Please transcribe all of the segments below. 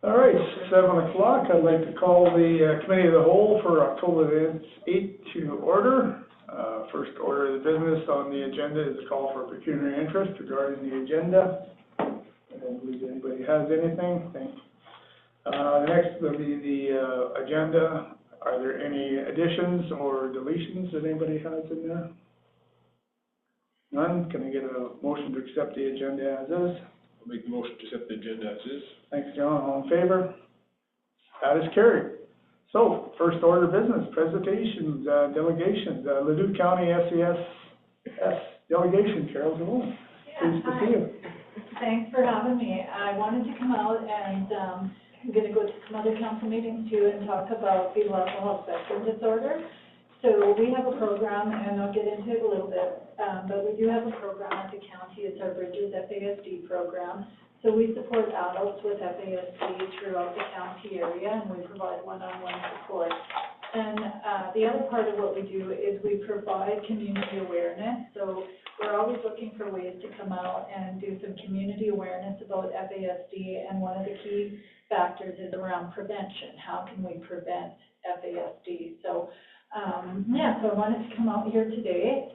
All right, 7 o'clock. I'd like to call the Committee of the Whole for October 8th to order. First order of the business on the agenda is a call for pecuniary interest regarding the agenda. I don't believe anybody has anything. Next will be the agenda. Are there any additions or deletions that anybody has in there? None. Can I get a motion to accept the agenda as is? I'll make the motion to accept the agenda as is. Thanks, John. All in favor? That is carried. So, first order of business, presentations, delegations, Ladue County SES delegation, Carol Devon. Pleased to see you. Thanks for having me. I wanted to come out and I'm going to go to some other council meetings too and talk about fetal alcohol spectrum disorder. So we have a program, and I'll get into it a little bit, but we do have a program at the county. It's our Bridges FASD program. So we support adults with FASD throughout the county area, and we provide one-on-one support. And the other part of what we do is we provide community awareness. So we're always looking for ways to come out and do some community awareness about FASD, and one of the key factors is around prevention. How can we prevent FASD? So so I wanted to come out here today.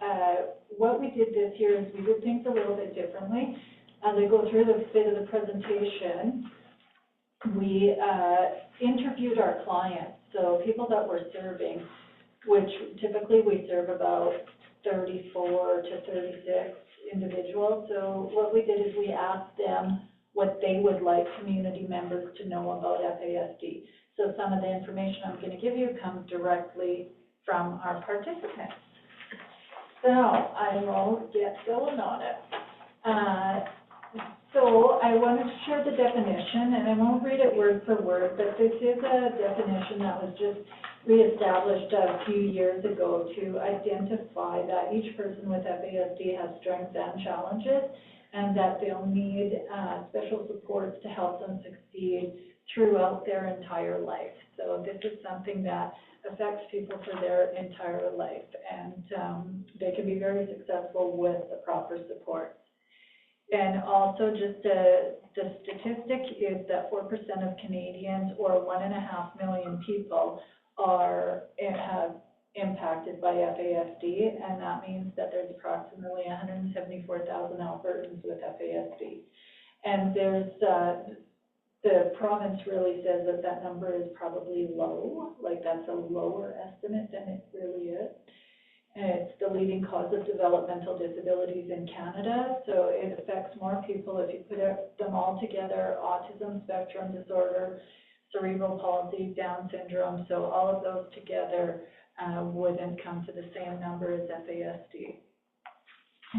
What we did this year is we did things a little bit differently. As I go through the bit of the presentation, we interviewed our clients, so people that we're serving, which typically we serve about 34 to 36 individuals. So what we did is we asked them what they would like community members to know about FASD. So some of the information I'm going to give you comes directly from our participants. So I will get going on it. So I wanted to share the definition, and I won't read it word for word, but this is a definition that was just reestablished a few years ago to identify that each person with FASD has strengths and challenges, and that they'll need special supports to help them succeed throughout their entire life. So this is something that affects people for their entire life, and they can be very successful with the proper support. And also, just the statistic is that 4% of Canadians, or 1.5 million people, have impacted by FASD, and that means that there's approximately 174,000 Albertans with FASD. And there's the province really says that that number is probably low, like that's a lower estimate than it really is. And it's the leading cause of developmental disabilities in Canada, so it affects more people if you put them all together: autism spectrum disorder, cerebral palsy, Down syndrome. So all of those together wouldn't come to the same number as FASD.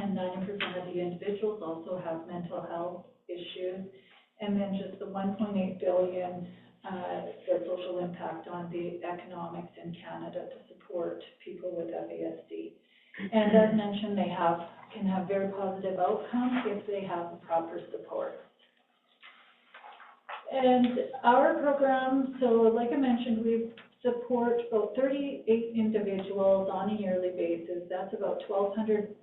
And 90% of the individuals also have mental health issues. And then just the 1.8 billion, the social impact on the economics in Canada to support people with FASD. And as mentioned, they can have very positive outcomes if they have the proper support. And our program, so like I mentioned, we support about 38 individuals on a yearly basis. That's about 1,200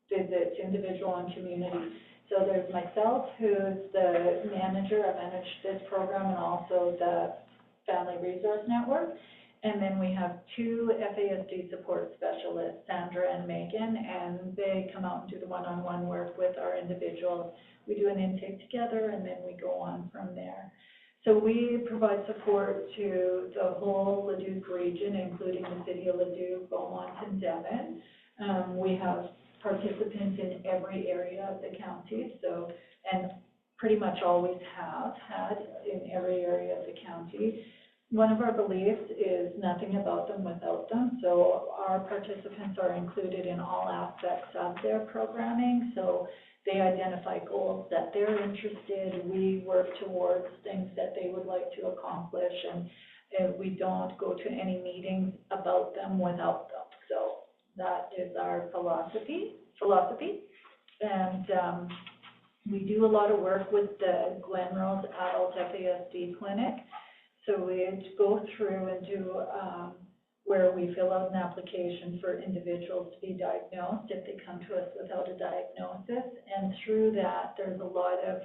visits, individual and community. So there's myself, who's the manager. I manage this program and also the Family Resource Network. And then we have 2 FASD support specialists, Sandra and Megan, and they come out and do the one-on-one work with our individuals. We do an intake together, and then we go on from there. So we provide support to the whole Leduc region, including the city of Leduc, Beaumont, and Devon. We have participants in every area of the county, so, and pretty much always have had in every area of the county. One of our beliefs is nothing about them without them, so our participants are included in all aspects of their programming. So they identify goals that they're interested. We work towards things that they would like to accomplish, and we don't go to any meetings about them without them. So that is our philosophy. And we do a lot of work with the Glenrose Adult FASD Clinic. So we go through and do where we fill out an application for individuals to be diagnosed if they come to us without a diagnosis. And through that, there's a lot of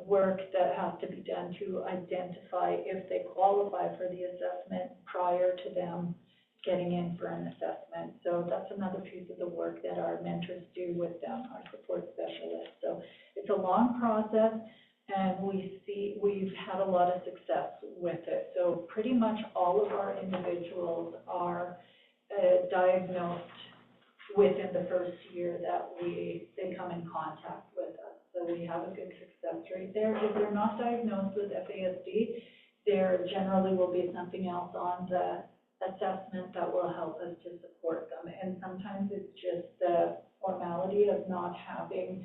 work that has to be done to identify if they qualify for the assessment prior to them getting in for an assessment. So that's another piece of the work that our mentors do with them, our support specialists. So it's a long process, and we've had a lot of success with it. So pretty much all of our individuals are diagnosed within the first year that they come in contact with us. So we have a good success rate there. If they're not diagnosed with FASD, there generally will be something else on the assessment that will help us to support them. And sometimes it's just the formality of not having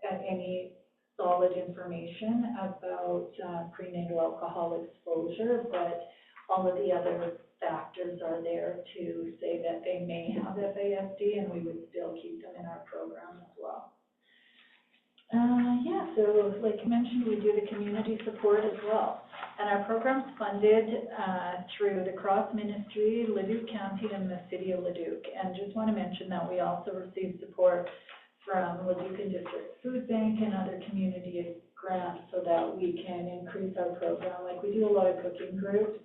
any solid information about prenatal alcohol exposure, but all of the other factors are there to say that they may have FASD, and we would still keep them in our program as well. So like I mentioned, we do the community support as well. And our program's funded through the Cross Ministry, Leduc County, and the City of Leduc. And just want to mention that we also receive support from Leduc and District Food Bank and other community grants so that we can increase our program. Like, we do a lot of cooking groups.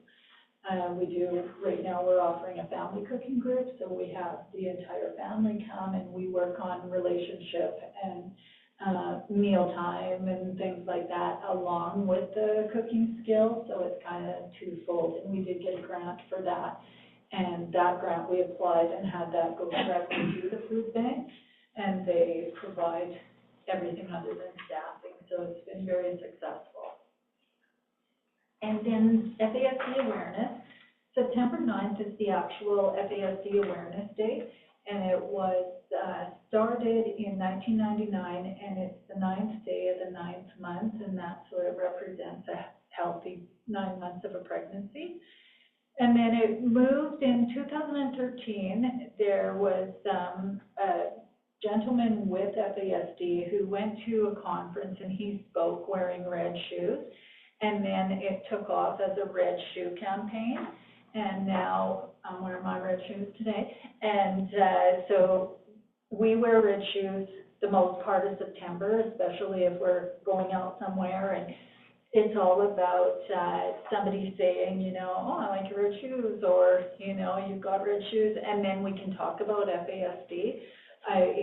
Right now we're offering a family cooking group, so we have the entire family come and we work on relationship and mealtime and things like that along with the cooking skills, so it's kind of twofold. And we did get a grant for that, and that grant we applied and had that go directly to the food bank, and they provide everything other than staffing, so it's been very successful. And then FASD awareness. September 9th is the actual FASD awareness day, and it was started in 1999, and it's the 9th day of the 9th month, and that sort of represents a healthy 9 months of a pregnancy. And then it moved in 2013. There was a gentleman with FASD who went to a conference, and he spoke wearing red shoes, and then it took off as a red shoe campaign. And now I'm wearing my red shoes today. And so we wear red shoes the most part of September, especially if we're going out somewhere. And it's all about somebody saying, you know, oh, I like your red shoes, or, you know, you've got red shoes. And then we can talk about FASD.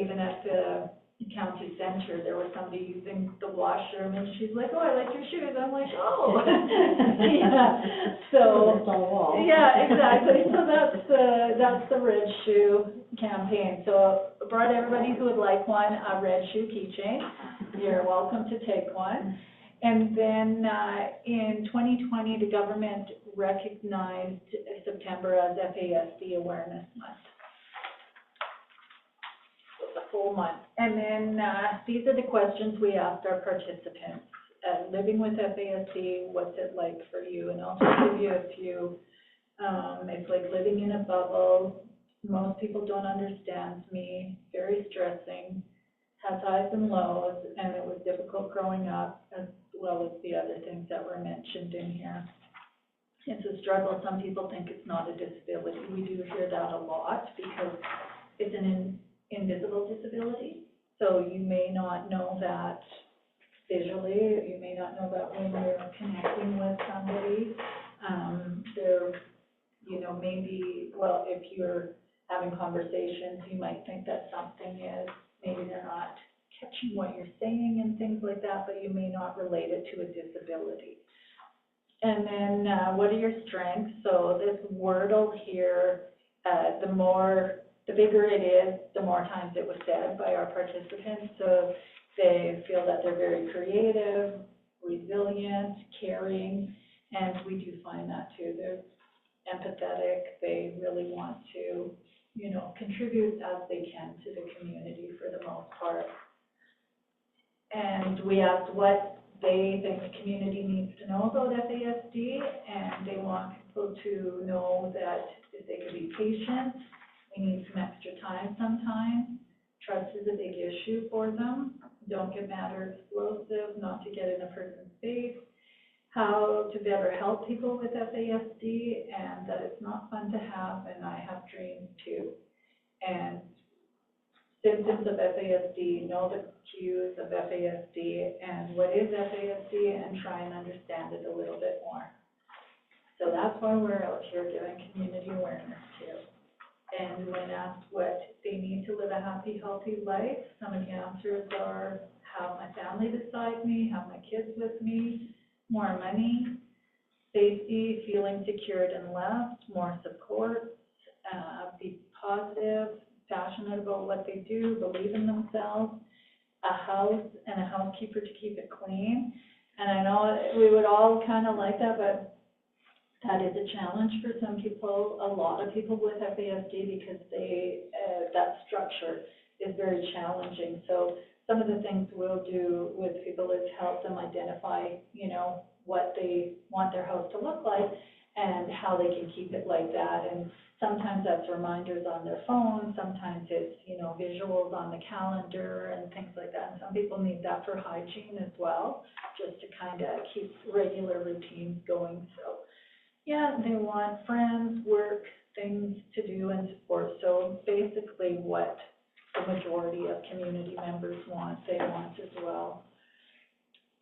Even at the county center, there was somebody using the washroom, and she's like, oh, I like your shoes. I'm like, oh. Yeah. So, yeah, exactly. So that's the red shoe campaign. So I brought everybody who would like one a red shoe keychain. You're welcome to take one. And then in 2020, the government recognized September as FASD Awareness Month. A full month. And then these are the questions we asked our participants. Living with FASD, what's it like for you? And I'll just give you a few. It's like living in a bubble. Most people don't understand me. Very stressing. Has highs and lows, and it was difficult growing up, as well as the other things that were mentioned in here. It's a struggle. Some people think it's not a disability. We do hear that a lot because it's an invisible disability. So you may not know that visually, you may not know that when you're connecting with somebody. There, you know, maybe, well, if you're having conversations, you might think that something is, maybe they're not catching what you're saying and things like that, but you may not relate it to a disability. And then what are your strengths? So this Wordle here, the bigger it is, the more times it was said by our participants. So they feel that they're very creative, resilient, caring, and we do find that too. They're empathetic. They really want to, you know, contribute as they can to the community for the most part. And we asked what they think the community needs to know about FASD, and they want people to know that if they can be patient, we need some extra time sometimes. Trust is a big issue for them. Don't get mad or explosive, not to get in a person's face. How to better help people with FASD, and that it's not fun to have, and I have dreams too. And symptoms of FASD, know the cues of FASD, and what is FASD, and try and understand it a little bit more. So that's why we're out here doing community awareness too. And when asked what they need to live a happy, healthy life, some of the answers are have my family beside me, have my kids with me, more money, safety, feeling secured and loved, more support, be positive, passionate about what they do, believe in themselves, a house and a housekeeper to keep it clean. And I know we would all kind of like that, but that is a challenge for some people, a lot of people with FASD, because that structure is very challenging. So some of the things we'll do with people is help them identify, what they want their house to look like and how they can keep it like that. And sometimes that's reminders on their phone, sometimes it's, visuals on the calendar and things like that. And some people need that for hygiene as well, just to kind of keep regular routines going. So yeah, they want friends, work, things to do, and support. So basically what the majority of community members want, they want as well.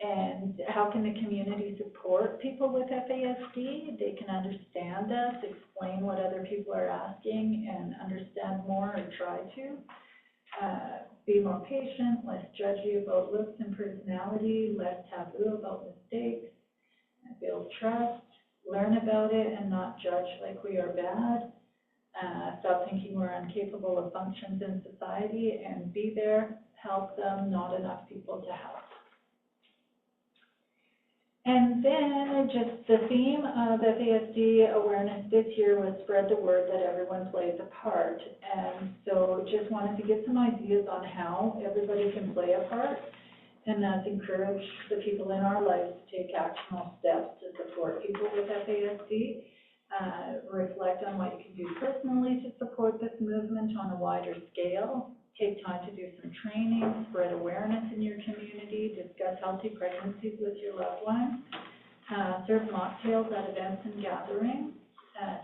And how can the community support people with FASD? They can understand us, explain what other people are asking, and understand more or try to. Be more patient, less judgy about looks and personality, less taboo about mistakes, build trust, learn about it and not judge like we are bad, stop thinking we're incapable of functions in society, and be there, help them, not enough people to help. And then just the theme of FASD awareness this year was spread the word that everyone plays a part. And so just wanted to get some ideas on how everybody can play a part, and that's encourage the people in our lives to take actionable steps to support people with FASD. Reflect on what you can do personally to support this movement on a wider scale. Take time to do some training, spread awareness in your community, discuss healthy pregnancies with your loved ones, serve mocktails at events and gatherings,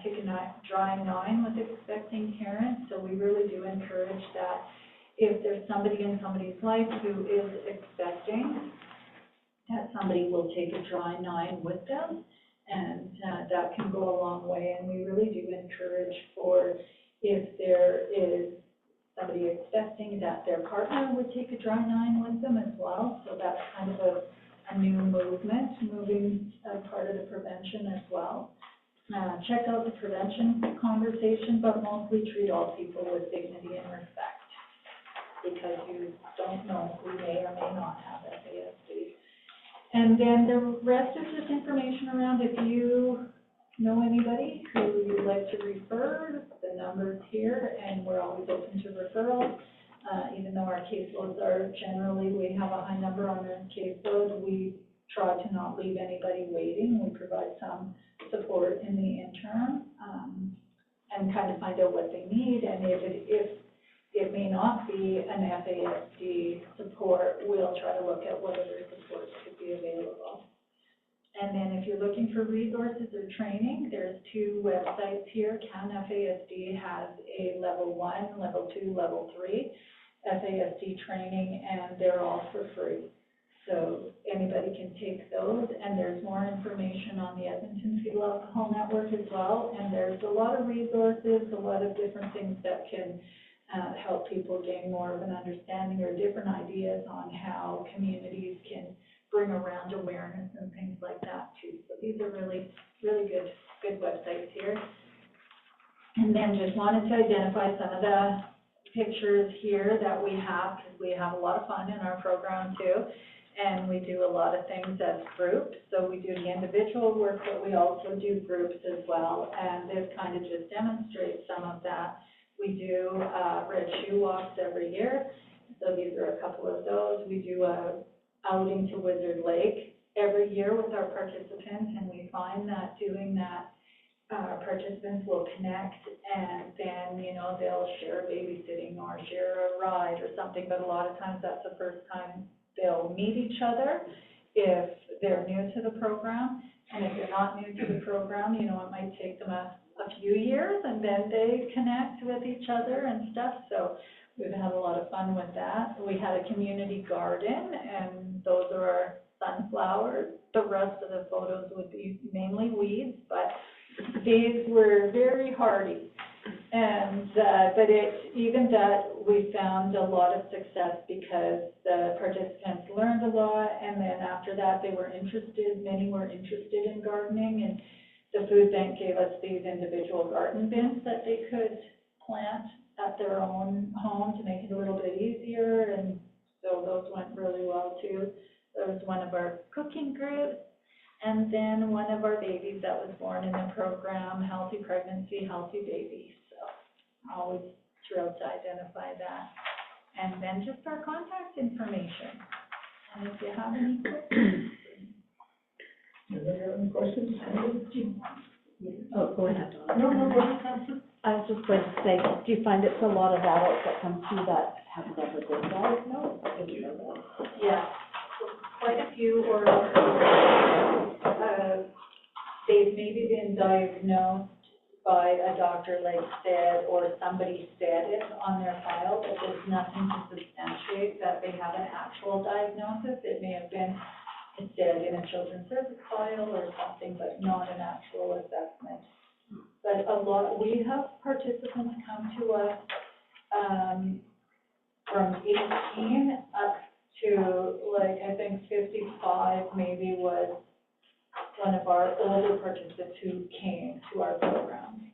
take a dry 9 with expecting parents. So we really do encourage that if there's somebody in somebody's life who is expecting, that somebody will take a dry 9 with them, and that can go a long way. And we really do encourage for, if there is somebody expecting, that their partner would take a dry 9 with them as well. So that's kind of a new movement, moving part of the prevention as well. Check out the prevention conversation, but mostly treat all people with dignity and respect, because you don't know who may or may not have FASD. And then the rest is just information around if you know anybody who you'd like to refer, the number's here, and we're always open to referrals. Even though our caseloads are generally, we have a high number on our caseload, we try to not leave anybody waiting. We provide some support in the interim, and kind of find out what they need. And if it may not be an FASD support, we'll try to look at what other supports could be available. And then if you're looking for resources or training, there's 2 websites here. CanFASD has a level 1, level 2, level 3 FASD training, and they're all for free. So anybody can take those, and there's more information on the Edmonton Fetal Alcohol Network as well. And there's a lot of resources, a lot of different things that can help people gain more of an understanding, or different ideas on how communities can bring around awareness and things like that too. So these are really, really good websites here. And then just wanted to identify some of the pictures here that we have, because we have a lot of fun in our program too. And we do a lot of things as groups. So we do the individual work, but we also do groups as well. And this kind of just demonstrates some of that. We do red shoe walks every year. So these are a couple of those. We do a outing to Wizard Lake every year with our participants, and we find that doing that, participants will connect, and then, they'll share babysitting or share a ride or something, but a lot of times that's the first time they'll meet each other if they're new to the program. And if they're not new to the program, it might take them a few years, and then they connect with each other and stuff. So we've had a lot of fun with that. We had a community garden, and those are our sunflowers. The rest of the photos would be mainly weeds, but these were very hardy. And, but even that, we found a lot of success because the participants learned a lot, and then after that, many were interested in gardening, and the food bank gave us these individual garden bins that they could plant at their own home to make it a little bit easier, and so those went really well too. There was one of our cooking groups, and then one of our babies that was born in the program, Healthy Pregnancy, Healthy Baby. So always thrilled to identify that. And then just our contact information. And if you have any questions. Anybody have any questions? Oh, go ahead, Donna. No, go ahead, Counselor. I was just going to say, do you find it's a lot of adults that come through that have never been diagnosed? Did you know that? Yeah, quite a few, or they've maybe been diagnosed by a doctor, like said, or somebody said it on their file, but there's nothing to substantiate that they have an actual diagnosis. It may have been said in a children's service file or something, but not an actual assessment. But we have participants come to us from 18 up to, like, I think 55 maybe was one of our older participants who came to our program.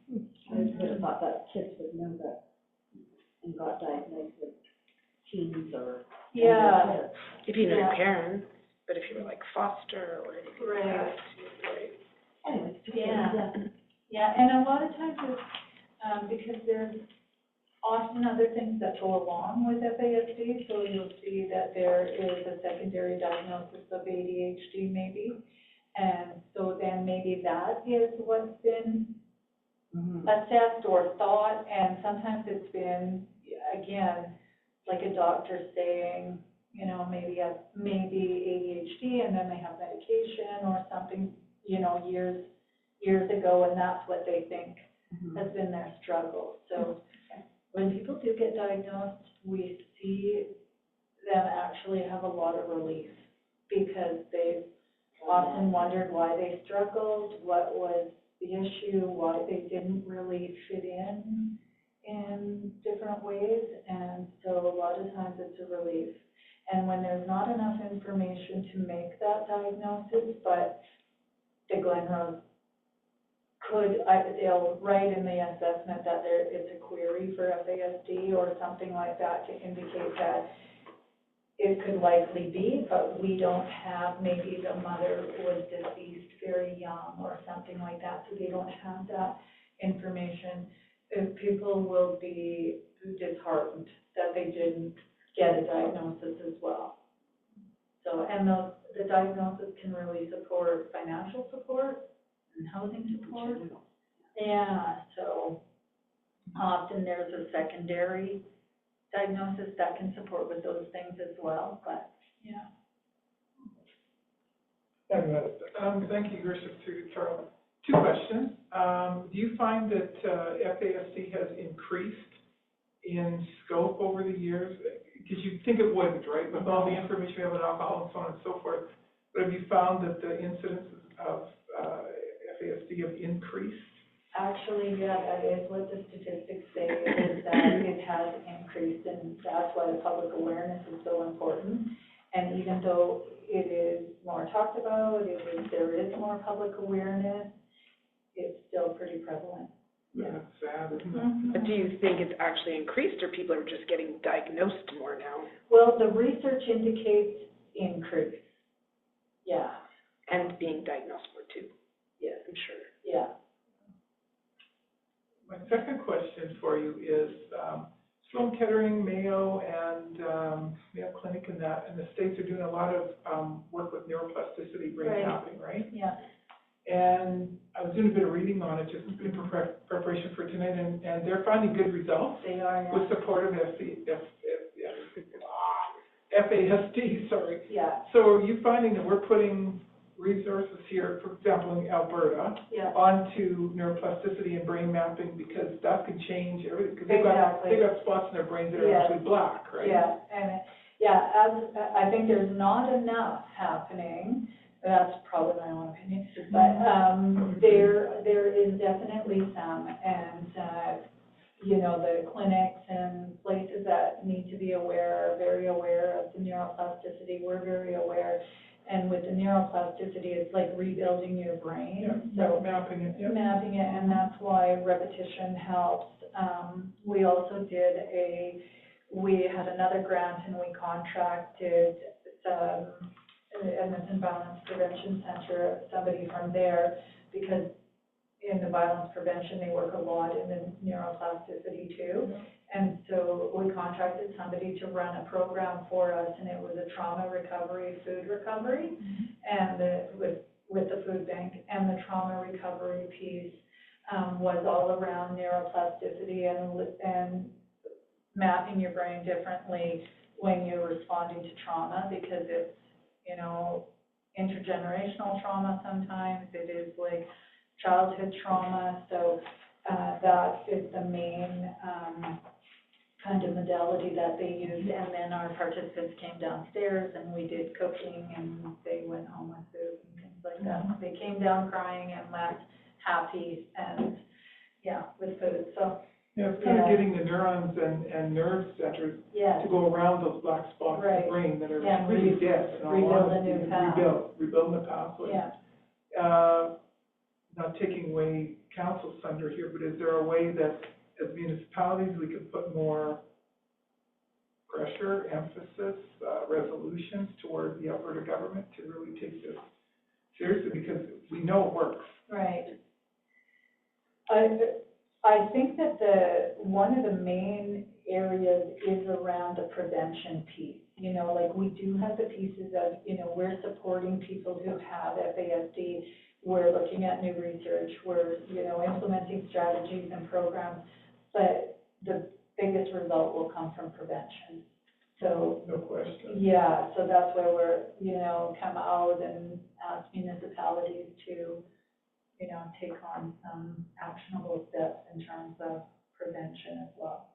I would have thought that kids would know that and got diagnosed with teens or. Yeah. If you know your Yeah. parents, but if you were like foster or anything like Right. that, right? Anyways. Yeah. Yeah, and a lot of times it's, because there's often other things that go along with FASD, so you'll see that there is a secondary diagnosis of ADHD maybe, and so then maybe that is what's been assessed or thought, and sometimes it's been, again, like a doctor saying, you know, maybe ADHD, and then they have medication or something, you know, years ago, and that's what they think has been their struggle. So when people do get diagnosed, we see them actually have a lot of relief because they've often wondered why they struggled, what was the issue, why they didn't really fit in different ways, and so a lot of times it's a relief. And when there's not enough information to make that diagnosis, but the Glenrose they'll write in the assessment that it's a query for FASD or something like that to indicate that it could likely be, but we don't have, maybe the mother was deceased very young or something like that, so they don't have that information. People will be disheartened that they didn't get a diagnosis as well. So, and the diagnosis can really support financial support and housing support. Yeah, so often there's a secondary diagnosis that can support with those things as well, but, yeah. Thank you, your Assistant Charles. Two questions. Do you find that FASD has increased in scope over the years? Because you think it wouldn't, right? With all the information we have on alcohol and so on and so forth. But have you found that the incidences of FASD have increased? Actually, yeah, that is what the statistics say, is that it has increased, and that's why the public awareness is so important. And even though it is more talked about, there is more public awareness, it's still pretty prevalent. Yeah, that's sad, isn't it? Mm-hmm. But do you think it's actually increased, or people are just getting diagnosed more now? Well, the research indicates increase. Yeah. And being diagnosed more too? Yes. I'm sure. Yeah. My second question for you is Sloan Kettering, Mayo, and Mayo Clinic in the States are doing a lot of work with neuroplasticity brain mapping, right? Yeah. And I was doing a bit of reading on it just in preparation for tonight, and they're finding good results They are, yeah. with support of FASD, sorry. Yeah. So are you finding that we're putting resources here, for example, in Alberta, Yeah. onto neuroplasticity and brain mapping, because that can change everything. Because Exactly. they've got spots in their brains that are Yeah. actually black, right? Yeah, and, I think there's not enough happening, that's probably my own opinion, but, there is definitely some, and, the clinics and places that need to be aware, are very aware of the neuroplasticity, we're very aware, and with the neuroplasticity, it's like rebuilding your brain, so. Mapping it, yeah. Mapping it, and that's why repetition helps. We also we had another grant and we contracted some, Edmonton Violence Prevention Center, somebody from there, because in the violence prevention, they work a lot in the neuroplasticity too. And so we contracted somebody to run a program for us, and it was a trauma recovery, food recovery, and with the food bank, and the trauma recovery piece was all around neuroplasticity and mapping your brain differently when you're responding to trauma, because it's, intergenerational trauma sometimes, it is like childhood trauma, so that is the main kind of modality that they used, and then our participants came downstairs and we did cooking and they went home with food and things like that. They came down crying and left happy and, with food, so. Yeah, it's kind of getting the neurons and nerve centers Yeah. to go around those black spots in Right. the brain that are Yeah, really dead. in all rebuild a honesty, new path. Rebuild the pathway. Yeah. Not taking away council's thunder here, but is there a way that as municipalities, we could put more pressure, emphasis, resolutions toward the Alberta government to really take this seriously, because we know it works. Right. I think that one of the main areas is around the prevention piece. Like we do have the pieces of, we're supporting people who have FASD. We're looking at new research. We're, implementing strategies and programs. But the biggest result will come from prevention. So. No question. Yeah, so that's where we're, come out and ask municipalities to, take on some actionable steps in terms of prevention as well.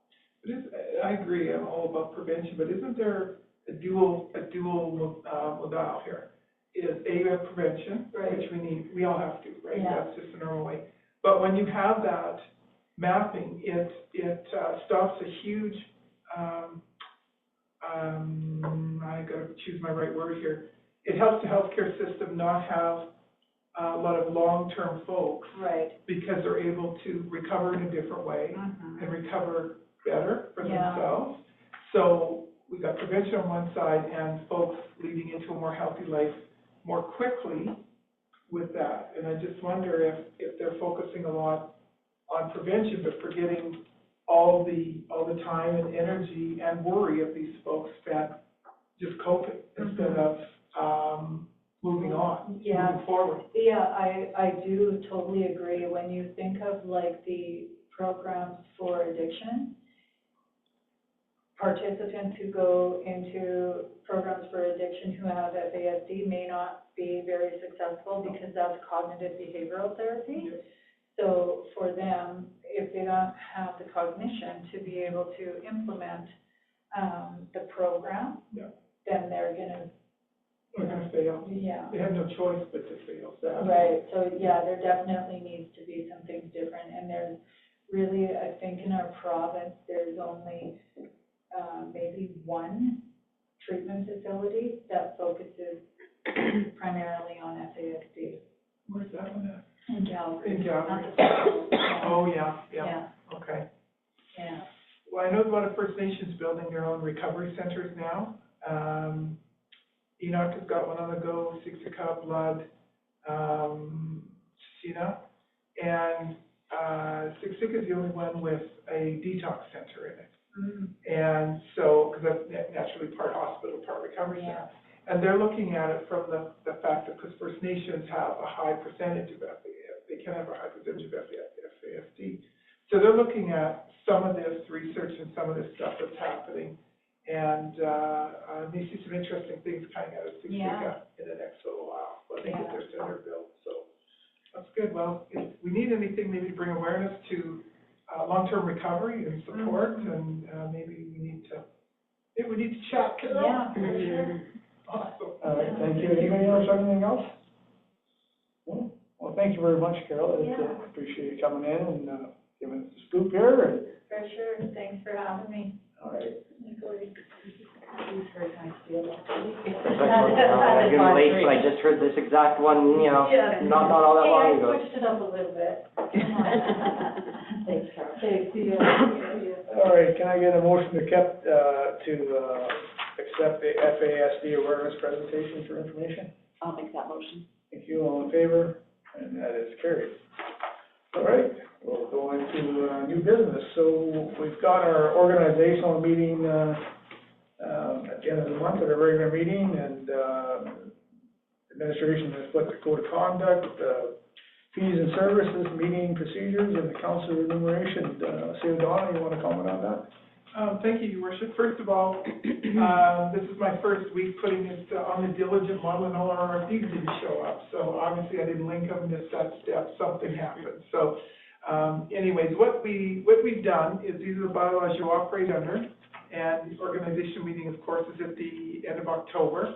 I agree, I'm all about prevention, but isn't there a dual modal here? Is we have prevention, Right. which we all have to, right? Yeah. That's just a normal way. But when you have that mapping, it stops a huge, I gotta choose my right word here. It helps the healthcare system not have a lot of long-term folks, Right. because they're able to recover in a different way and recover better for themselves. So we got prevention on one side and folks leading into a more healthy life more quickly with that. And I just wonder if they're focusing a lot on prevention, but forgetting all the time and energy and worry of these folks spent just coping instead of moving on, moving forward. Yeah, I do totally agree. When you think of like the programs for addiction, participants who go into programs for addiction who have FASD may not be very successful because that's cognitive behavioral therapy. Yes. So for them, if they don't have the cognition to be able to implement the program, then they're gonna fail. Yeah. They have no choice but to fail, sadly. Right, so there definitely needs to be some things different, and there's really, I think in our province, there's only maybe one treatment facility that focuses primarily on FASD. Where's that one at? In Calgary. In Calgary. Not the- Oh, yeah, okay. Yeah. Well, I know a lot of First Nations building their own recovery centers now. Enoch has got one on the go, Siksika, Blood, and Siksika is the only one with a detox center in it. And so, because that's naturally part hospital, part recovery center. And they're looking at it from the fact that because First Nations have a high percentage of FASD, they can have a high percentage of FASD. So they're looking at some of this research and some of this stuff that's happening. And may see some interesting things coming out of Siksika in the next little while. But when they get their center built, so that's good. Well, if we need anything, maybe to bring awareness to, long-term recovery and support, and, maybe we need to chat, Carol. Yeah, for sure. Awesome. All right, thank you. Anybody else have anything else? No? Well, thank you very much, Carol. I Yeah. appreciate you coming in and, giving us the scoop here, and, For sure, thanks for having me. all right. He's very nice to you. I've been late, so I just heard this exact one, you know, Yeah. not all that long Hey, I ago. switched it up a little bit. Thanks, Carol. Okay, see you. All right, can I get a motion to accept the FASD awareness presentation for information? I'll make that motion. Thank you, all in favor, and that is carried. All right, we'll go into, new business. So we've got our organizational meeting, at the end of the month at our regular meeting, and, administration has put the code of conduct, fees and services, meeting procedures, and the council remuneration. Sue Donna, you want to comment on that? Thank you, Your Worship. First of all, this is my first week putting it on the diligent model, and all our RFPs didn't show up. So obviously I didn't link them, missed that step, something happened. So, anyways, what we've done is these are the bylaws you operate under, and the organizational meeting, of course, is at the end of October.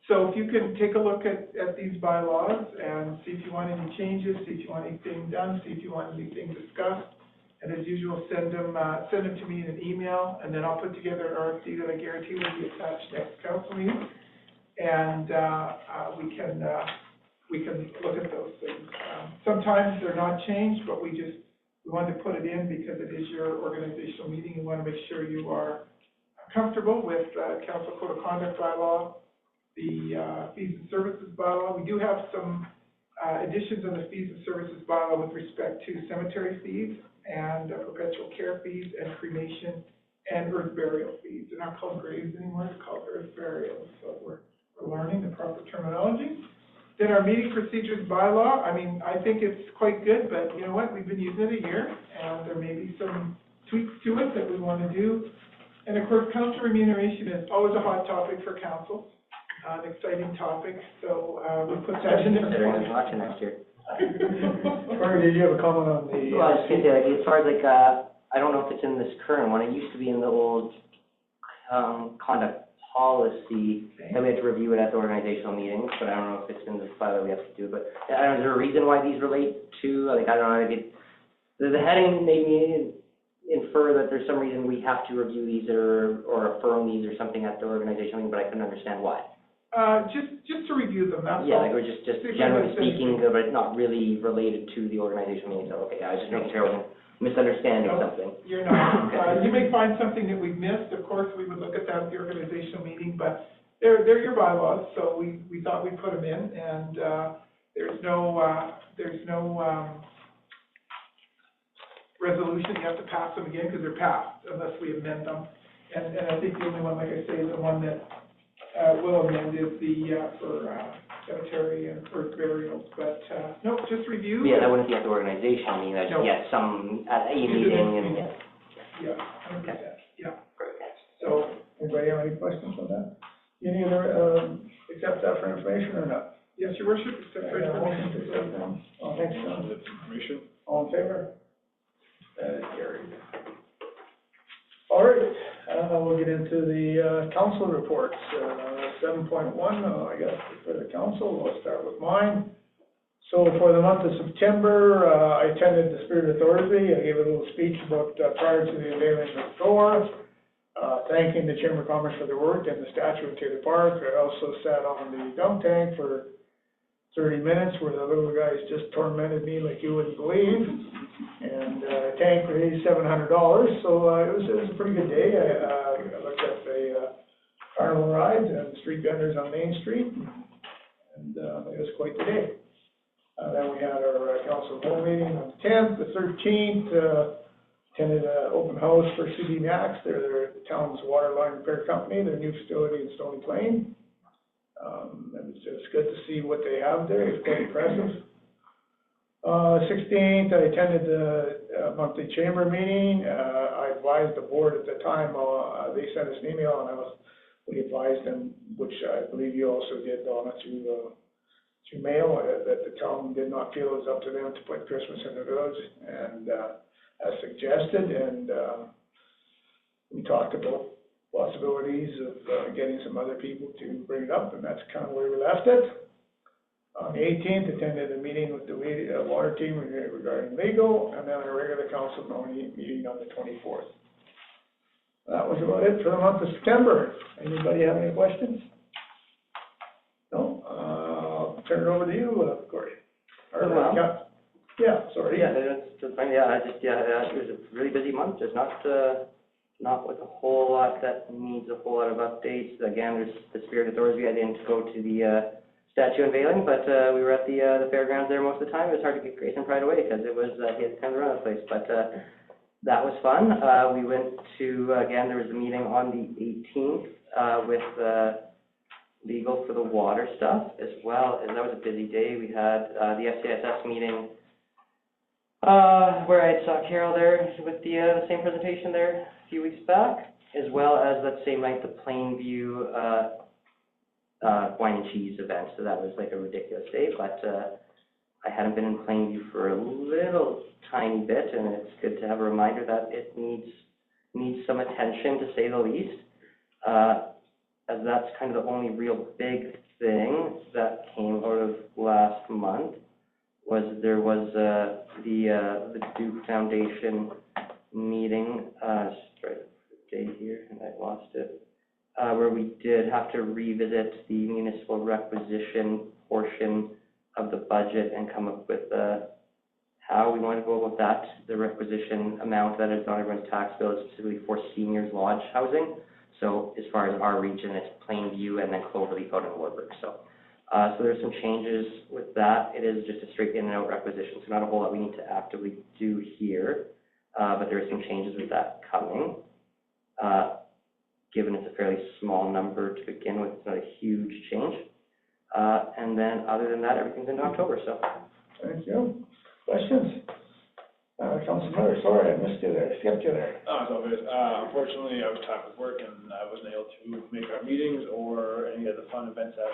So if you can take a look at these bylaws and see if you want any changes, see if you want anything done, see if you want anything discussed. And as usual, send them to me in an email, and then I'll put together an RFP that I guarantee will be attached next council meeting. And, we can look at those things. Sometimes they're not changed, but we wanted to put it in because it is your organizational meeting. You want to make sure you are comfortable with, council code of conduct bylaw, the, fees and services bylaw. We do have some, additions on the fees and services bylaw with respect to cemetery fees and perpetual care fees and cremation and earth burial fees. They're not called graves anymore, they're called earth burials. So we're learning the proper terminology. Then our meeting procedures bylaw, I mean, I think it's quite good, but you know what, we've been using it a year, and there may be some tweaks to it that we want to do. And of course, council remuneration is always a hot topic for council, an exciting topic, so, we put that in there. Considering there's an election next year. Corey, did you have a comment on the? Well, I was just gonna say, like, as far as like, I don't know if it's in this current one, it used to be in the old, conduct policy, that we had to review it at the organizational meetings, but I don't know if it's in this file that we have to do, but, I don't know, is there a reason why these relate to, like, I don't know, like, the heading made me infer that there's some reason we have to review these or affirm these or something at the organizational meeting, but I couldn't understand why. Just to review them, that's all. Yeah, like, we're just generally speaking, but it's not really related to the organizational meeting, so, okay, I was just making sure I wasn't misunderstanding No, something. You're not. You may find something that we've missed, of course, we would look at that at the organizational meeting, but they're your bylaws, so we thought we'd put them in, and, there's no resolution, you have to pass them again, because they're passed, unless we amend them. And I think the only one, like I say, the one that, will amend is the, for, cemetery and earth burials, but, no, just review. Yeah, that wouldn't be at the organizational meeting, that's No. just, at a meeting and, Yeah, 100%, yeah. So, Anybody have any questions on that? You need to, accept that for information or not? yes, Your Worship, accept for Motion to information. accept them. Oh, thanks, John. That's information. All in favor? That is carried. All right, we'll get into the, council reports. 7.1, I guess, for the council, we'll start with mine. So for the month of September, I attended the Spirit of Thorsby. I gave a little speech about, prior to the unveiling of the door, thanking the Chamber of Commerce for their work and the statue of Taylor Park. I also sat on the dump tank for 30 minutes where the little guys just tormented me like you wouldn't believe. And, tank raised $700, so, it was a pretty good day. I looked at the, carnival rides and street vendors on Main Street, and, it was quite the day. Then we had our, council home meeting on the 10th, the 13th, attended an open house for CD Max. They're the town's water line repair company, their new facility in Stony Plain. It's good to see what they have there, it's quite impressive. 16th, I attended the monthly chamber meeting. I advised the board at the time, they sent us an email, and we advised them, which I believe you also did, Donna, through mail, that the town did not feel it was up to them to put Christmas in the village, and, as suggested, and, we talked about possibilities of, getting some other people to bring it up, and that's kind of where we left it. On the 18th, attended a meeting with the water team regarding legal, and then a regular council meeting on the 24th. That was about it for the month of September. Anybody have any questions? No? I'll turn it over to you, Corey. Or, yeah, sorry. Yeah, that's fine, it was a really busy month, there's not with a whole lot that needs a whole lot of updates. Again, there's the Spirit of Thorsby. I didn't go to the statue unveiling, but we were at the fairgrounds there most of the time. It was hard to get Grayson Pride away because it was, he had to kind of run the place, but that was fun. We went to, again, there was a meeting on the 18th with legal for the water stuff, as well as that was a busy day. We had the FCSS meeting where I saw Carol there with the same presentation there a few weeks back, as well as that same night the Plainview wine and cheese event. So that was like a ridiculous day, but I hadn't been in Plainview for a little tiny bit, and it's good to have a reminder that it needs some attention, to say the least. As that's kind of the only real big thing that came out of last month. There was the Duke Foundation meeting, sorry, the date here, and I lost it, where we did have to revisit the municipal requisition portion of the budget and come up with how we want to go about that. The requisition amount that is on everyone's tax bill is specifically for seniors lodge housing. So as far as our region, it's Plainview and then Cloverleaf out in Warburg. So there's some changes with that. It is just a straight in and out requisition, so not a whole lot we need to actively do here, but there are some changes with that coming. Given it's a fairly small number to begin with, it's not a huge change. And then other than that, everything's into October, so. Thank you. Questions? Councilor, sorry, I missed you there, skipped you there. Oh, it's all good. Unfortunately, I was tied with work and I wasn't able to make our meetings or any of the fun events that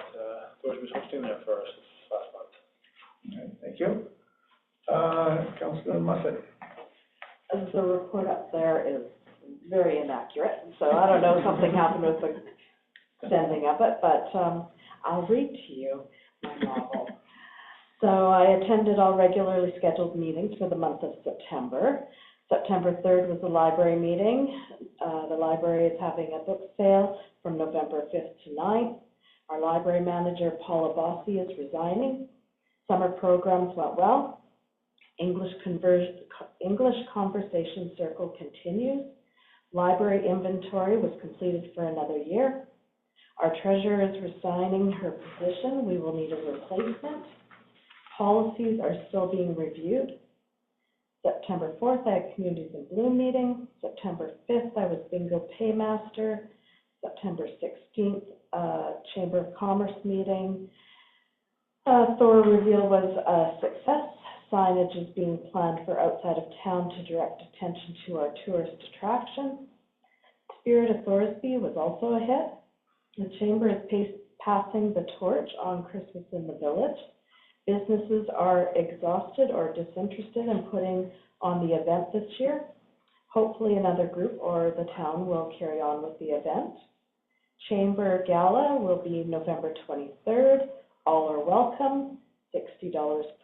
Thorsby was hosting there for us last month. All right, thank you. Councilor Muffin. The report up there is very inaccurate, so I don't know, something happened with the sending of it, but I'll read to you my novel. So I attended all regularly scheduled meetings for the month of September. September 3rd was the library meeting. The library is having a book sale from November 5th to 9th. Our library manager, Paula Bossi, is resigning. Summer programs went well. English Conversation Circle continues. Library inventory was completed for another year. Our treasurer is resigning her position. We will need a replacement. Policies are still being reviewed. September 4th, I had Communities in Bloom meeting. September 5th, I was Bingo Paymaster. September 16th, Chamber of Commerce meeting. Thor reveal was a success. Signage is being planned for outside of town to direct attention to our tourist attractions. Spirit of Thorsby was also a hit. The Chamber is passing the torch on Christmas in the Village. Businesses are exhausted or disinterested in putting on the event this year. Hopefully another group or the town will carry on with the event. Chamber Gala will be November 23rd. All are welcome, $60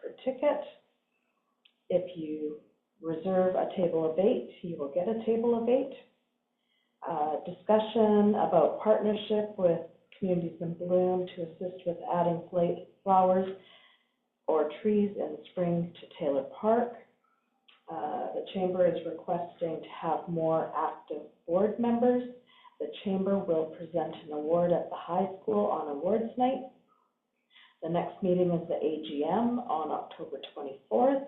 per ticket. If you reserve a table of 8, you will get a table of 8. Discussion about partnership with Communities in Bloom to assist with adding flowers or trees in spring to Taylor Park. The Chamber is requesting to have more active board members. The Chamber will present an award at the high school on awards night. The next meeting is the AGM on October 24th.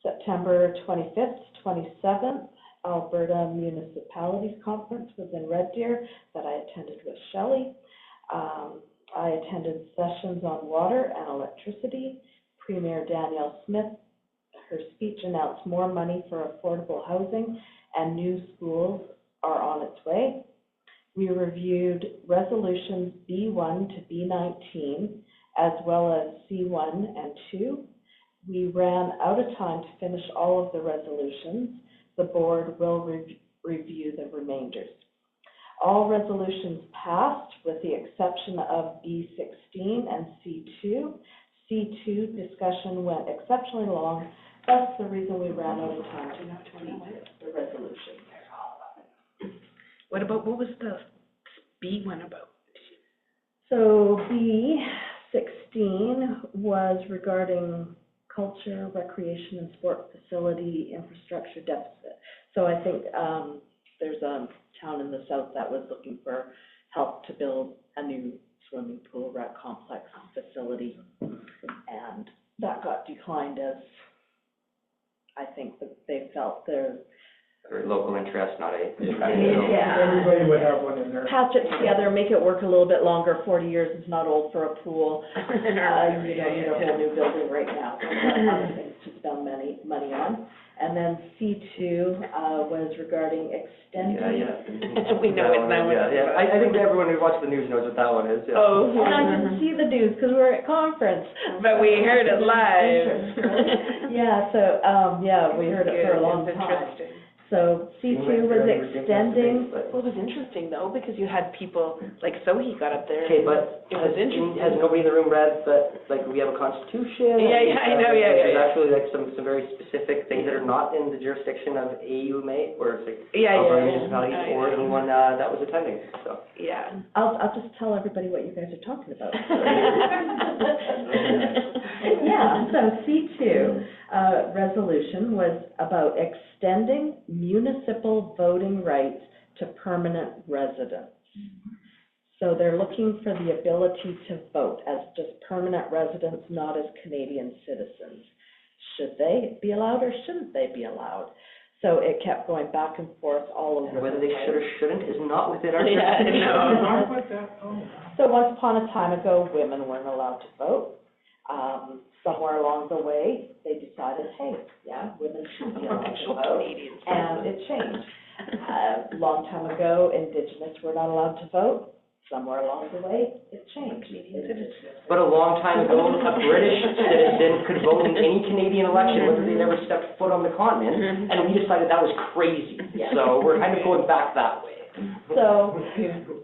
September 25th, 27th, Alberta Municipalities Conference was in Red Deer that I attended with Shelley. I attended sessions on water and electricity. Premier Danielle Smith, her speech announced more money for affordable housing and new schools are on its way. We reviewed resolutions B1 to B19 as well as C1 and 2. We ran out of time to finish all of the resolutions. The board will review the remainders. All resolutions passed with the exception of B16 and C2. C2 discussion went exceptionally long. That's the reason we ran out of time to complete the resolution. What was the B one about? So B16 was regarding culture, recreation, and sport facility infrastructure deficit. So I think there's a town in the south that was looking for help to build a new swimming pool, rec complex facility, and that got declined as I think that they felt their Or local interest, not a. Yeah. Everybody would have one in there. patch it together, make it work a little bit longer. 40 years is not old for a pool. You don't need a whole new building right now. So other things to spend money on. And then C2 was regarding extending. We know it now. Yeah. I think everyone who watches the news knows what that one is, yeah. Oh. And I didn't see the news because we were at conference. But we heard it live. Yeah, so, we heard it for a long It's time. interesting. So C2 was extending. Well, it was interesting though, because you had people, like Sohi got up there. Okay, but It was interesting. has nobody in the room read that, like, we have a constitution? Yeah, I know, There's yeah. actually like some very specific things that are not in the jurisdiction of AUMA, or it's like Yeah, of our yeah, municipality, yeah. or anyone that was attending, so. Yeah. I'll just tell everybody what you guys are talking about. Yeah, so C2 resolution was about extending municipal voting rights to permanent residents. So they're looking for the ability to vote as just permanent residents, not as Canadian citizens. Should they be allowed or shouldn't they be allowed? So it kept going back and forth all over. And whether they should or shouldn't is not within our Yeah, jurisdiction. Why would that, So once upon a time ago, women weren't allowed to vote. Somewhere along the way, they decided, hey, yeah, women should be allowed to vote, Canadians. and it changed. A long time ago, Indigenous were not allowed to vote. Somewhere along the way, it changed. But a long time ago, a British citizen could vote in any Canadian election, whether they'd ever stepped foot on the continent, and we decided that was crazy. So we're kind of going back that way. So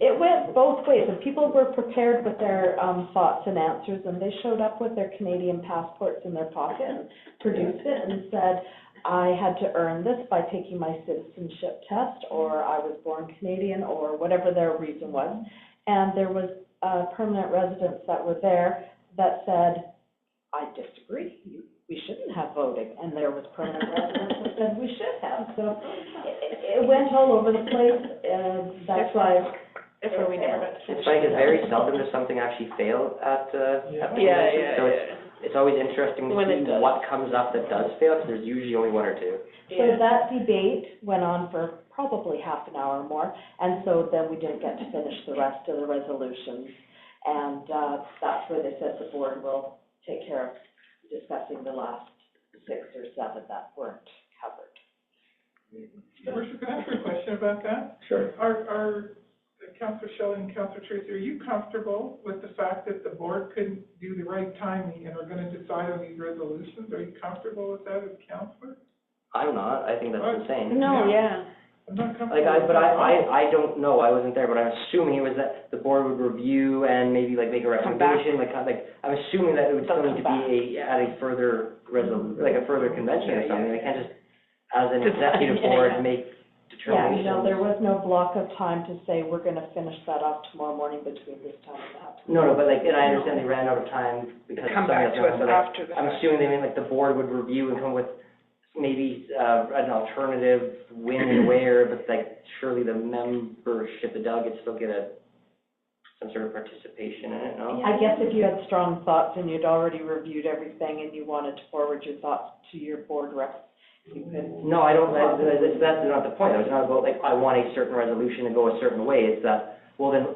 it went both ways, and people were prepared with their thoughts and answers, and they showed up with their Canadian passports in their pocket and produced it and said, I had to earn this by taking my citizenship test, or I was born Canadian, or whatever their reason was. And there was permanent residents that were there that said, I disagree, we shouldn't have voting. And there was permanent residents that said we should have. So it went all over the place, and that's why. That's why we never got to finish. It's funny, because very seldom does something actually fail at the convention. So it's always interesting to When it see does. what comes up that does fail, because there's usually only one or two. So that debate went on for probably half an hour or more, and so then we didn't get to finish the rest of the resolutions. And that's where they said the board will take care of discussing the last 6 or 7 that weren't covered. Worship, can I ask you a question about that? Sure. Are Councillor Shelley and Councillor Tracy, are you comfortable with the fact that the board couldn't do the right timing and are going to decide on these resolutions? Are you comfortable with that as councillor? I'm not, I think that's insane. No, yeah. I'm not comfortable Like, with that. I don't know, I wasn't there, but I'm assuming it was that the board would review and maybe like make a Come back. recommendation, I'm assuming that it would still need to be at a further like a further convention or something. They can't just, as an executive board, make Yeah, determinations. there was no block of time to say, we're gonna finish that off tomorrow morning between this time and that. No, but like, and I understand they ran out of time because of Come something back else to us happened, but after the I'm fact. assuming they mean like the board would review and come with maybe, an alternative when and where, but like surely the membership, the delegates still get some sort of participation in it, no? I guess if you had strong thoughts and you'd already reviewed everything and you wanted to forward your thoughts to your board reps, you could. No, I don't, that's not the point, it's not about like, I want a certain resolution to go a certain way, it's that, well then,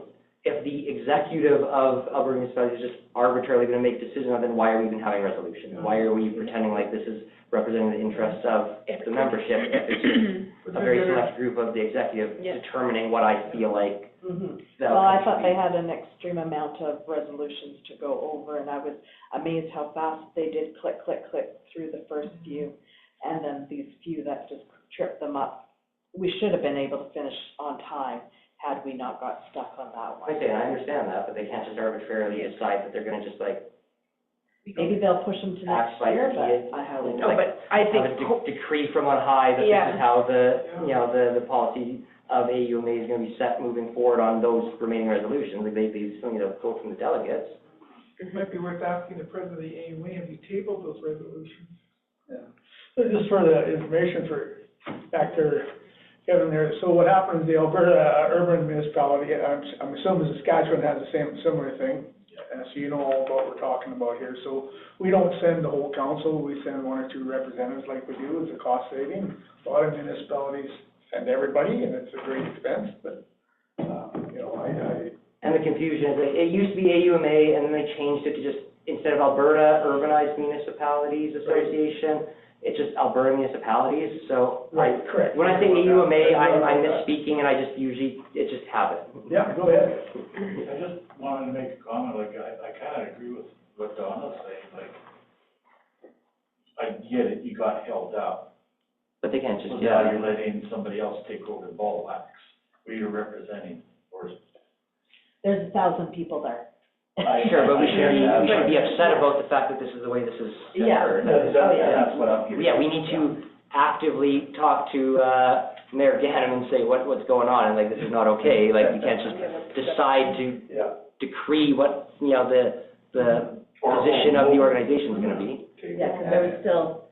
if the executive of Alberta municipalities is just arbitrarily gonna make decisions on, then why are we even having resolutions? Why are we pretending like this is representing the interests of the membership if it's just a very select group of the executive Yeah. determining what I feel like the Well, I outcome thought should they be? had an extreme amount of resolutions to go over, and I was amazed how fast they did click through the first few, and then these few that just tripped them up. We should have been able to finish on time had we not got stuck on that one. I understand that, but they can't just arbitrarily decide that they're gonna just like Maybe they'll push them to next act like year, idiot. but I highly No, doubt it. but I think, have a decree from on high that this Yeah. is how the policy of AUMA is gonna be set moving forward on those remaining resolutions. Like they still need a vote from the delegates. It might be worth asking the president of the AUMA, have you tabled those resolutions? Yeah. So just for the information for, back there, Kevin there, so what happens, the Alberta urban municipality, I'm assuming Saskatchewan has the similar thing. So you know all about what we're talking about here. So we don't send the whole council, we send one or two representatives like we do, it's a cost saving. A lot of municipalities send everybody, and it's a great expense, but, you know, And the confusion is that it used to be AUMA, and then they changed it to just, instead of Alberta Urbanized Municipalities Association, it's just Alberta Municipalities, so Right, correct. when I say AUMA, I'm misspeaking, and I just usually, it's just habit. Yeah, go ahead. I just wanted to make a comment, like, I kind of agree with what Donna's saying, like, I get it, you got held up, But they can't just, so now you're letting somebody else take over the ball wax, where you're representing, or. There's 1,000 people there. Sure, but we should be upset about the fact that this is the way this is Yeah. occurred. That's what I'm hearing. Yeah, we need to actively talk to, Mayor Ganem and say what's going on, and like, this is not okay, like, you can't just decide to Yeah. decree what, you know, the position of the organization is gonna be. Yeah, because there was still,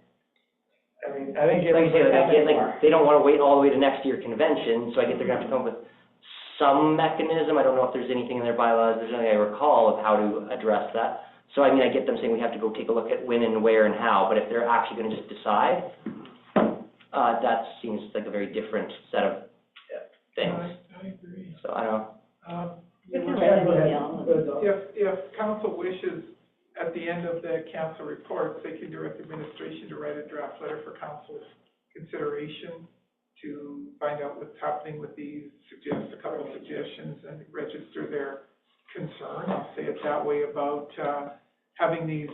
I mean, I think Like you say, everybody. like, they don't wanna wait all the way to next year convention, so I guess they're gonna have to come up with some mechanism. I don't know if there's anything in their bylaws, there's nothing I recall of how to address that. So, I mean, I get them saying we have to go take a look at when and where and how, but if they're actually gonna just decide, that seems like a very different set of things. I agree. So, I don't know. we can Yeah, write go an ahead. email. Go ahead, Don. If council wishes, at the end of the council reports, they can direct administration to write a draft letter for council's consideration to find out what's happening with these, suggest a couple of suggestions and register their concern, I'll say it that way, about, having these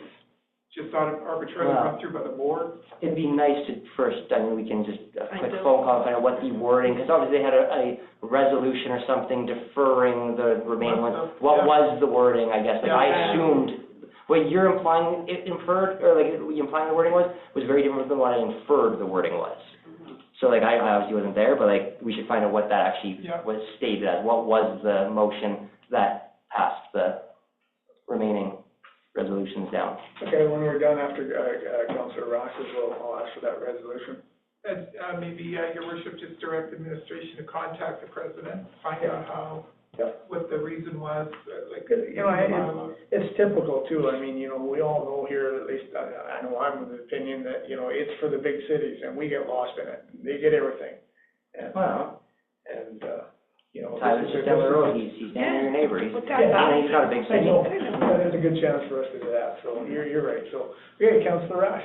just arbitrarily run through by the board. It'd be nice to first, I mean, we can just, a I quick know. phone call, find out what the wording, because obviously they had a resolution or something deferring the remaining ones. What was the wording, I guess? Like, I assumed, what you're implying, inferred, or like, what you implying the wording was very different than what I inferred the wording was. So like, I obviously wasn't there, but like, we should find out what that actually was stated as. What was the motion that passed the remaining resolutions down? Okay, when we're done after, Councilor Ross, I'll ask for that resolution. And, maybe, your worship, just direct administration to contact the president, find out how, what the reason was, like. You know, it's typical too, I mean, you know, we all know here, at least, I know I'm of the opinion that, you know, it's for the big cities, and we get lost in it, they get everything. And, you know. Tyler's just down the road, he's down your neighbor, he's, What's that about? he's not a big I city. know, there's a good chance for us to do that, so you're right, so, okay, Councilor Rash,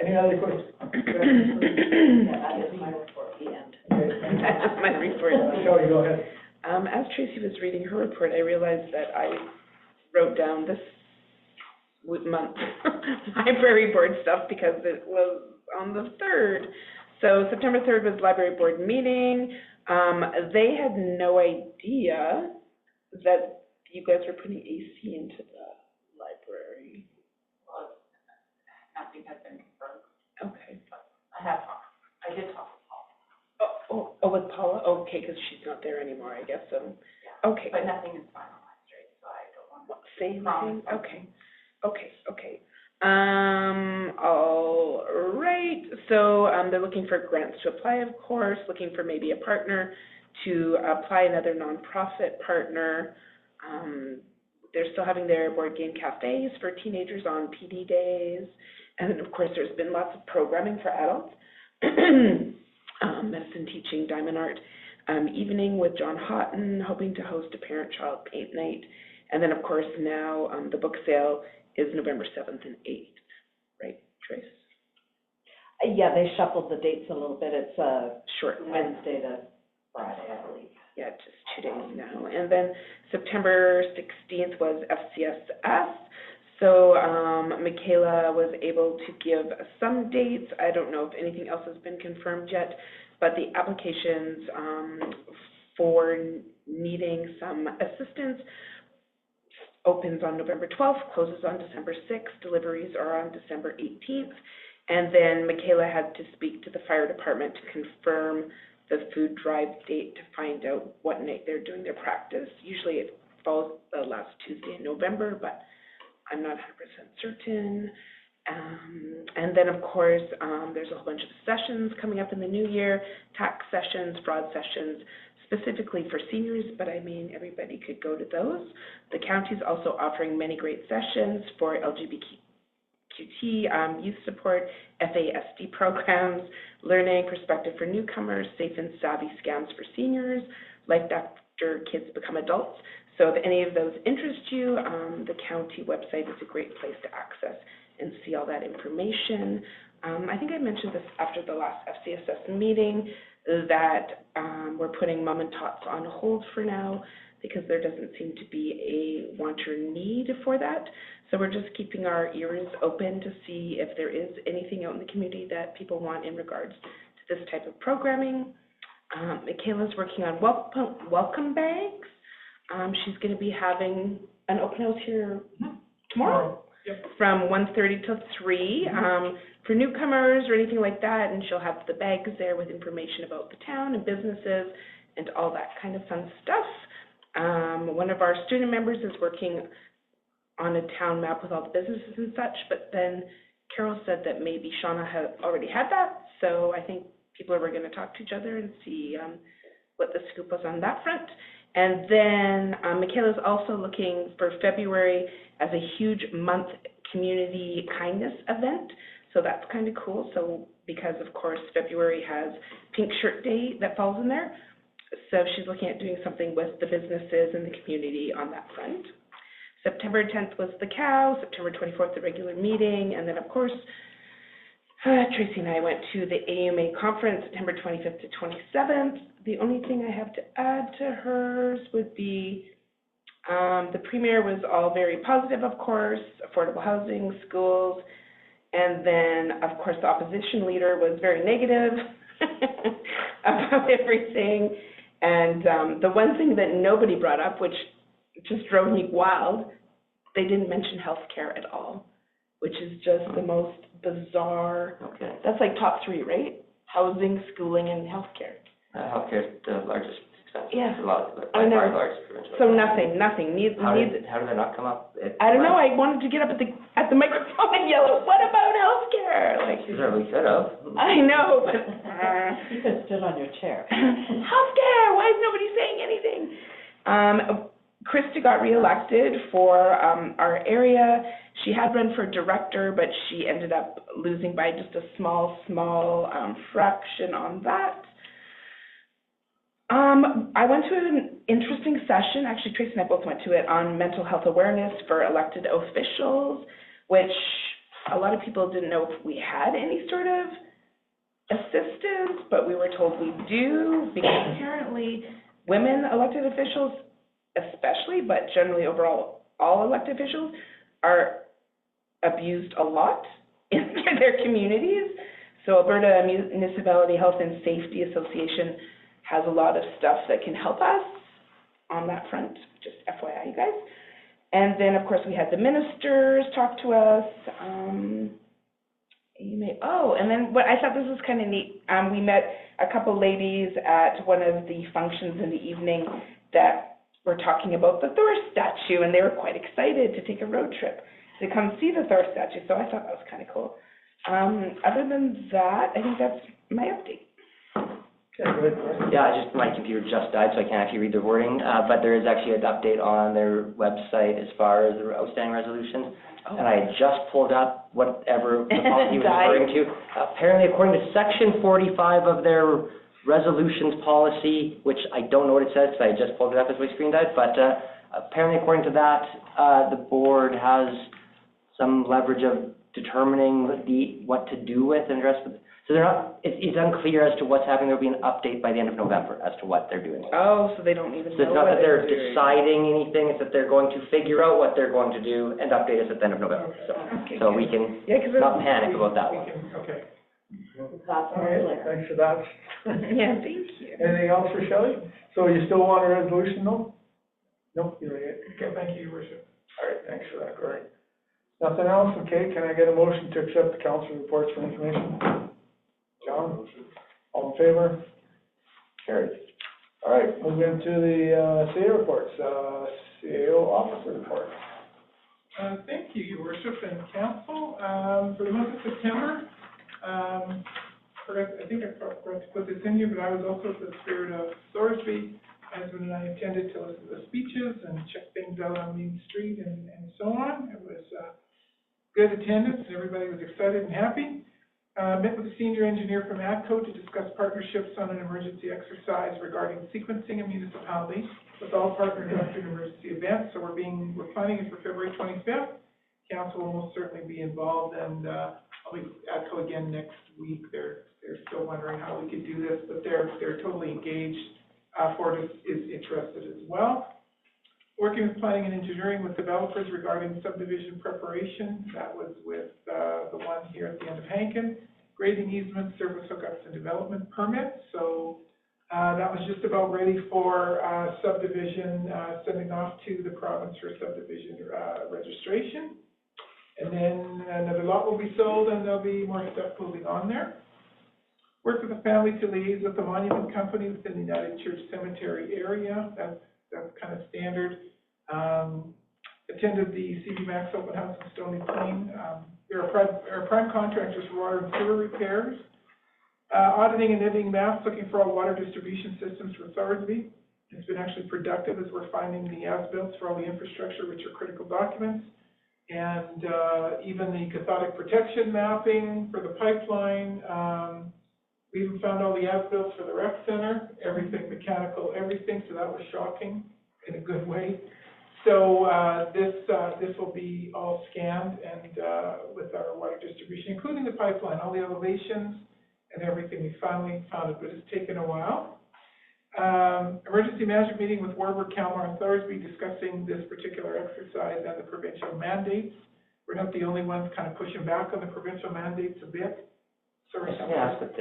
any other questions? Yeah, that is my report, the end. That's just my report. Shelley, go ahead. As Tracy was reading her report, I realized that I wrote down this month library board stuff because it was on the 3rd. So September 3rd was library board meeting. They had no idea that you guys were putting AC into the library. Nothing has been confirmed. Okay. I did talk to Paul, Oh, with Paula? Okay, because she's not there anymore, I guess, so, okay. but nothing is finalized, right, so I don't want to. Say anything? Okay. All right, so, they're looking for grants to apply, of course, looking for maybe a partner to apply, another nonprofit partner. They're still having their board game cafes for teenagers on PD days. And then, of course, there's been lots of programming for adults. Medicine teaching, diamond art. evening with John Houghton, hoping to host a parent-child paint night. And then, of course, now the book sale is November 7th and 8th, right, Trace? Yeah, they shuffled the dates a little bit. It's Short Wednesday to Friday, I believe. Yeah, just 2 days now. And then September 16th was FCSS. So Michaela was able to give some dates. I don't know if anything else has been confirmed yet, but the applications for needing some assistance opens on November 12th, closes on December 6th, deliveries are on December 18th. And then Michaela had to speak to the fire department to confirm the food drive date to find out what night they're doing their practice. Usually it falls the last Tuesday in November, but I'm not 100% certain. And then, of course, there's a whole bunch of sessions coming up in the new year, tax sessions, fraud sessions, specifically for seniors, but I mean, everybody could go to those. The county's also offering many great sessions for LGBTQT, youth support, FASD programs, learning perspective for newcomers, safe and savvy scams for seniors, life after kids become adults. So if any of those interest you, the county website is a great place to access and see all that information. I think I mentioned this after the last FCSS meeting, that we're putting mom and tots on hold for now because there doesn't seem to be a want or need for that. So we're just keeping our ears open to see if there is anything out in the community that people want in regards to this type of programming. Michaela's working on welcome bags. She's going to be having an open house here tomorrow from 1:30 till 3 for newcomers or anything like that, and she'll have the bags there with information about the town and businesses and all that kind of fun stuff. One of our student members is working on a town map with all the businesses and such, but then Carol said that maybe Shauna had already had that, so I think people are going to talk to each other and see what the scoop was on that front. And then Michaela's also looking for February as a huge month community kindness event. So that's kind of cool. So because, of course, February has Pink Shirt Day that falls in there. So she's looking at doing something with the businesses and the community on that front. September 10th was the cow. September 24th, the regular meeting. And then, of course, Tracy and I went to the AUMA conference, September 25th to 27th. The only thing I have to add to hers would be the premier was all very positive, of course, affordable housing, schools, and then, of course, the opposition leader was very negative about everything. And the one thing that nobody brought up, which just drove me wild, they didn't mention health care at all, which is just the most bizarre. Okay. That's like top 3, right? Housing, schooling, and healthcare. Healthcare is the largest expense. Yeah. A lot, I know. largest provincial. So nothing. How did that not come up? I don't know. I wanted to get up at the microphone and yell, "What about healthcare?" Like, You certainly could have. I know, but You could have stood on your chair. healthcare. Why is nobody saying anything? Krista got reelected for our area. She had run for director, but she ended up losing by just a small fraction on that. I went to an interesting session, actually Tracy and I both went to it, on mental health awareness for elected officials, which a lot of people didn't know if we had any sort of assistance, but we were told we do, because apparently women elected officials especially, but generally overall all elected officials, are abused a lot in their communities. So Alberta Municipality Health and Safety Association has a lot of stuff that can help us on that front, just FYI, you guys. And then, of course, we had the ministers talk to us. And then what I thought this was kind of neat. We met a couple ladies at one of the functions in the evening that were talking about the Thor statue, and they were quite excited to take a road trip to come see the Thor statue. So I thought that was kind of cool. Other than that, I think that's my update. Yeah, my computer just died, so I can't actually read the wording, but there is actually an update on their website as far as the outstanding resolutions. Oh. And I had just pulled up whatever the policy was referring to. Apparently, according to section 45 of their resolutions policy, which I don't know what it says, because I just pulled it up as my screen died, but, apparently according to that, the board has some leverage of determining what to do with and address with. So they're not, it's unclear as to what's happening. There'll be an update by the end of November as to what they're doing. Oh, so they don't even So know it's not what that they're doing. deciding anything, it's that they're going to figure out what they're going to do and update us at the end of November. Okay, So good. we can Yeah, 'cause not panic about that one. Okay. That's All right, clear. thanks for that. Yeah, thank you. Anything else for Shelley? So you still want a resolution, though? Nope, you don't get it. Okay, thank you, Your Worship. All right, thanks for that, Cory. Nothing else? Okay, can I get a motion to accept the council reports for information? John? All in favor? Carried. All right, move into the, CAO reports, CAO officer report. Thank you, Your Worship and Council. For the month of September, I think I forgot to put this in here, but I was also at the Spirit of Thorsby. Husband and I attended to listen to the speeches and check things out on Main Street and so on. It was good attendance, everybody was excited and happy. Met with the senior engineer from ATCO to discuss partnerships on an emergency exercise regarding sequencing a municipality with all partners after an emergency event. So we're planning it for February 25th. Council will most certainly be involved, and I'll be at ATCO again next week. They're still wondering how we could do this, but they're totally engaged. Ford is interested as well. Working with planning and engineering with developers regarding subdivision preparation. That was with the one here at the end of Hankin. Grading easements, service hookups, and development permits. So that was just about ready for subdivision, sending off to the province for subdivision registration. And then another lot will be sold, and there'll be more stuff moving on there. Work with the family to liaise with the monument company within the United Church Cemetery area. That's kind of standard. Attended the CB Max Open House in Stony Plain. They're our prime contractors for water and sewer repairs. Auditing and editing maps, looking for all water distribution systems for Thorsby. It's been actually productive as we're finding the as-built for all the infrastructure, which are critical documents. And even the cathodic protection mapping for the pipeline. We even found all the as-built for the rec center, everything mechanical, everything, so that was shocking in a good way. So this will be all scanned and with our water distribution, including the pipeline, all the elevations and everything. We finally found it, but it's taken a while. Emergency management meeting with Warburg, Kalmar, and Thorsby discussing this particular exercise and the provincial mandates. We're not the only ones kind of pushing back on the provincial mandates a bit. I was gonna ask, but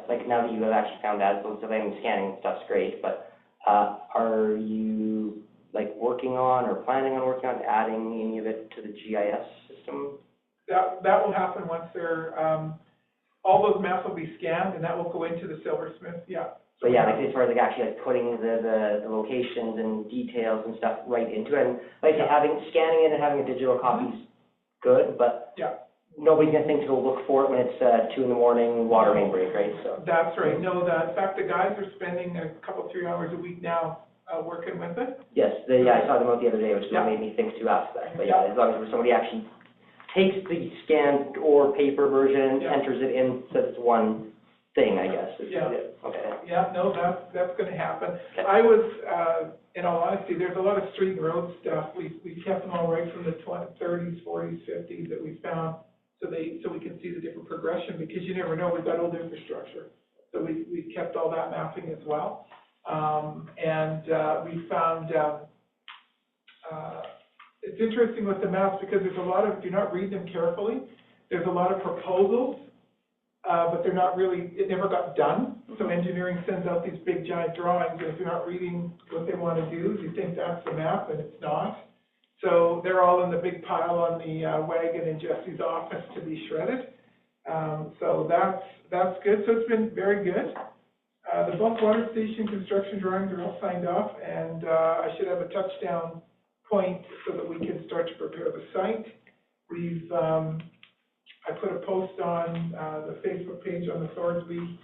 like now that you have actually found as-built stuff, I mean, scanning stuff's great, but, are you, like, working on or planning on working on adding any of it to the GIS system? That will happen once they're, all those maps will be scanned, and that will go into the Silversmith, yeah. So yeah, like as far as like actually like putting the locations and details and stuff right into it, and like I say, scanning it and having a digital copy's good, but Yeah. nobody's gonna think to go look for it when it's 2 a.m. water main break, right? So That's right. No, in fact, the guys are spending a couple, 3 hours a week now, working with it. yes, I saw them out the other day, which Yeah. made me think too after that. But yeah, as long as somebody actually takes the scanned or paper version, Yeah. enters it in, so it's one thing, I guess. Yeah. Okay. Yeah, no, that's gonna happen. Okay. I was, in all honesty, there's a lot of street and road stuff. We kept them all right from the 30s, 40s, 50s that we found, so we can see the different progression, because you never know, we've got old infrastructure. So we kept all that mapping as well. We found, it's interesting with the maps, because there's a lot of, if you not read them carefully, there's a lot of proposals, but they're not really, it never got done. So engineering sends out these big giant drawings, and if you're not reading what they want to do, you think that's the map, and it's not. So they're all in the big pile on the wagon in Jesse's office to be shredded. So that's good. So it's been very good. The bulk water station construction drawings are all signed off, and I should have a touchdown point so that we can start to prepare the site. I put a post on the Facebook page on the Thorsby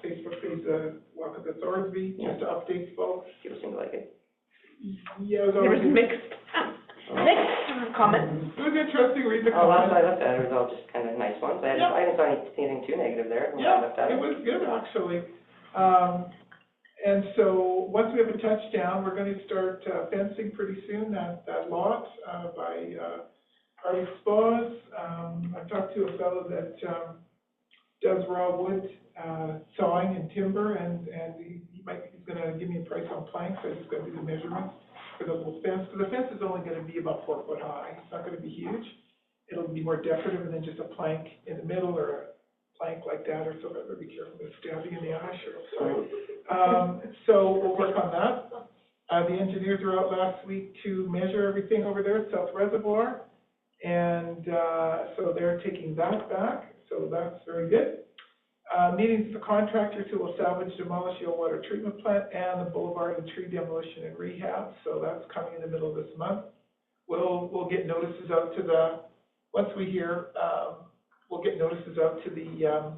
Facebook page, Welcome to Thorsby, just to update folks. People seem to like it. Yeah, it was There was already, mixed comments? It was interesting reading the Oh, last comments. I looked at it, it was all just kind of nice ones. I Yeah. didn't saw anything too negative there when I Yeah, looked at it it. was good, actually. And so, once we have a touchdown, we're gonna start fencing pretty soon, that lot, by, Harvey Spas. I talked to a fellow that, does raw wood, sawing and timber, and he's gonna give me a price on planks, so I just gotta do the measurements for the little fence. So the fence is only gonna be about 4 foot high, it's not gonna be huge. It'll be more decorative than just a plank in the middle, or a plank like that, or so, I better be careful of stabbing in the eye, sure, sorry. So we'll work on that. The engineers were out last week to measure everything over there at South Reservoir, and, so they're taking that back, so that's very good. Meetings with the contractors who will salvage, demolish the old water treatment plant and the boulevard and tree demolition and rehab, so that's coming in the middle of this month. We'll get notices out to once we hear, we'll get notices out to the,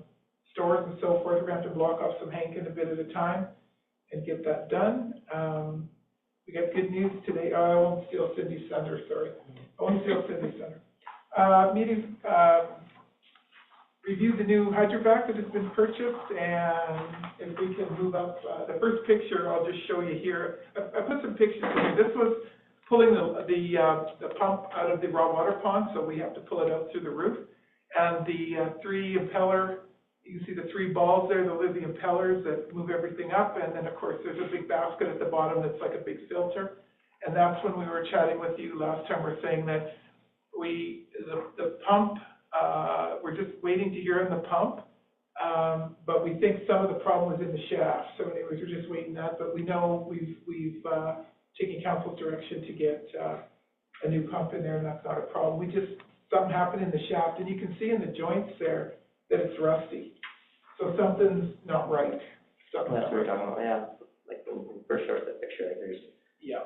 stores and so forth. We're gonna have to block off some Hankin a bit at a time and get that done. We got good news today. I won't steal Cindy's thunder, sorry. I won't steal Cindy's thunder. Meeting, review the new hydrovac that has been purchased, and if we can move up, the first picture I'll just show you here. I put some pictures in here. This was pulling the pump out of the raw water pond, so we have to pull it out through the roof. And the 3 impeller, you can see the 3 balls there, those are the impellers that move everything up, and then of course there's a big basket at the bottom that's like a big filter. And that's when we were chatting with you last time, we're saying that the pump, we're just waiting to hear on the pump, but we think some of the problem was in the shaft. So anyways, we're just waiting that, but we know we've taken council's direction to get a new pump in there, and that's not a problem. Something happened in the shaft, and you can see in the joints there that it's rusty. So something's not right. That's what we're talking about, yeah. Like, for sure, the picture, like, there's Yeah.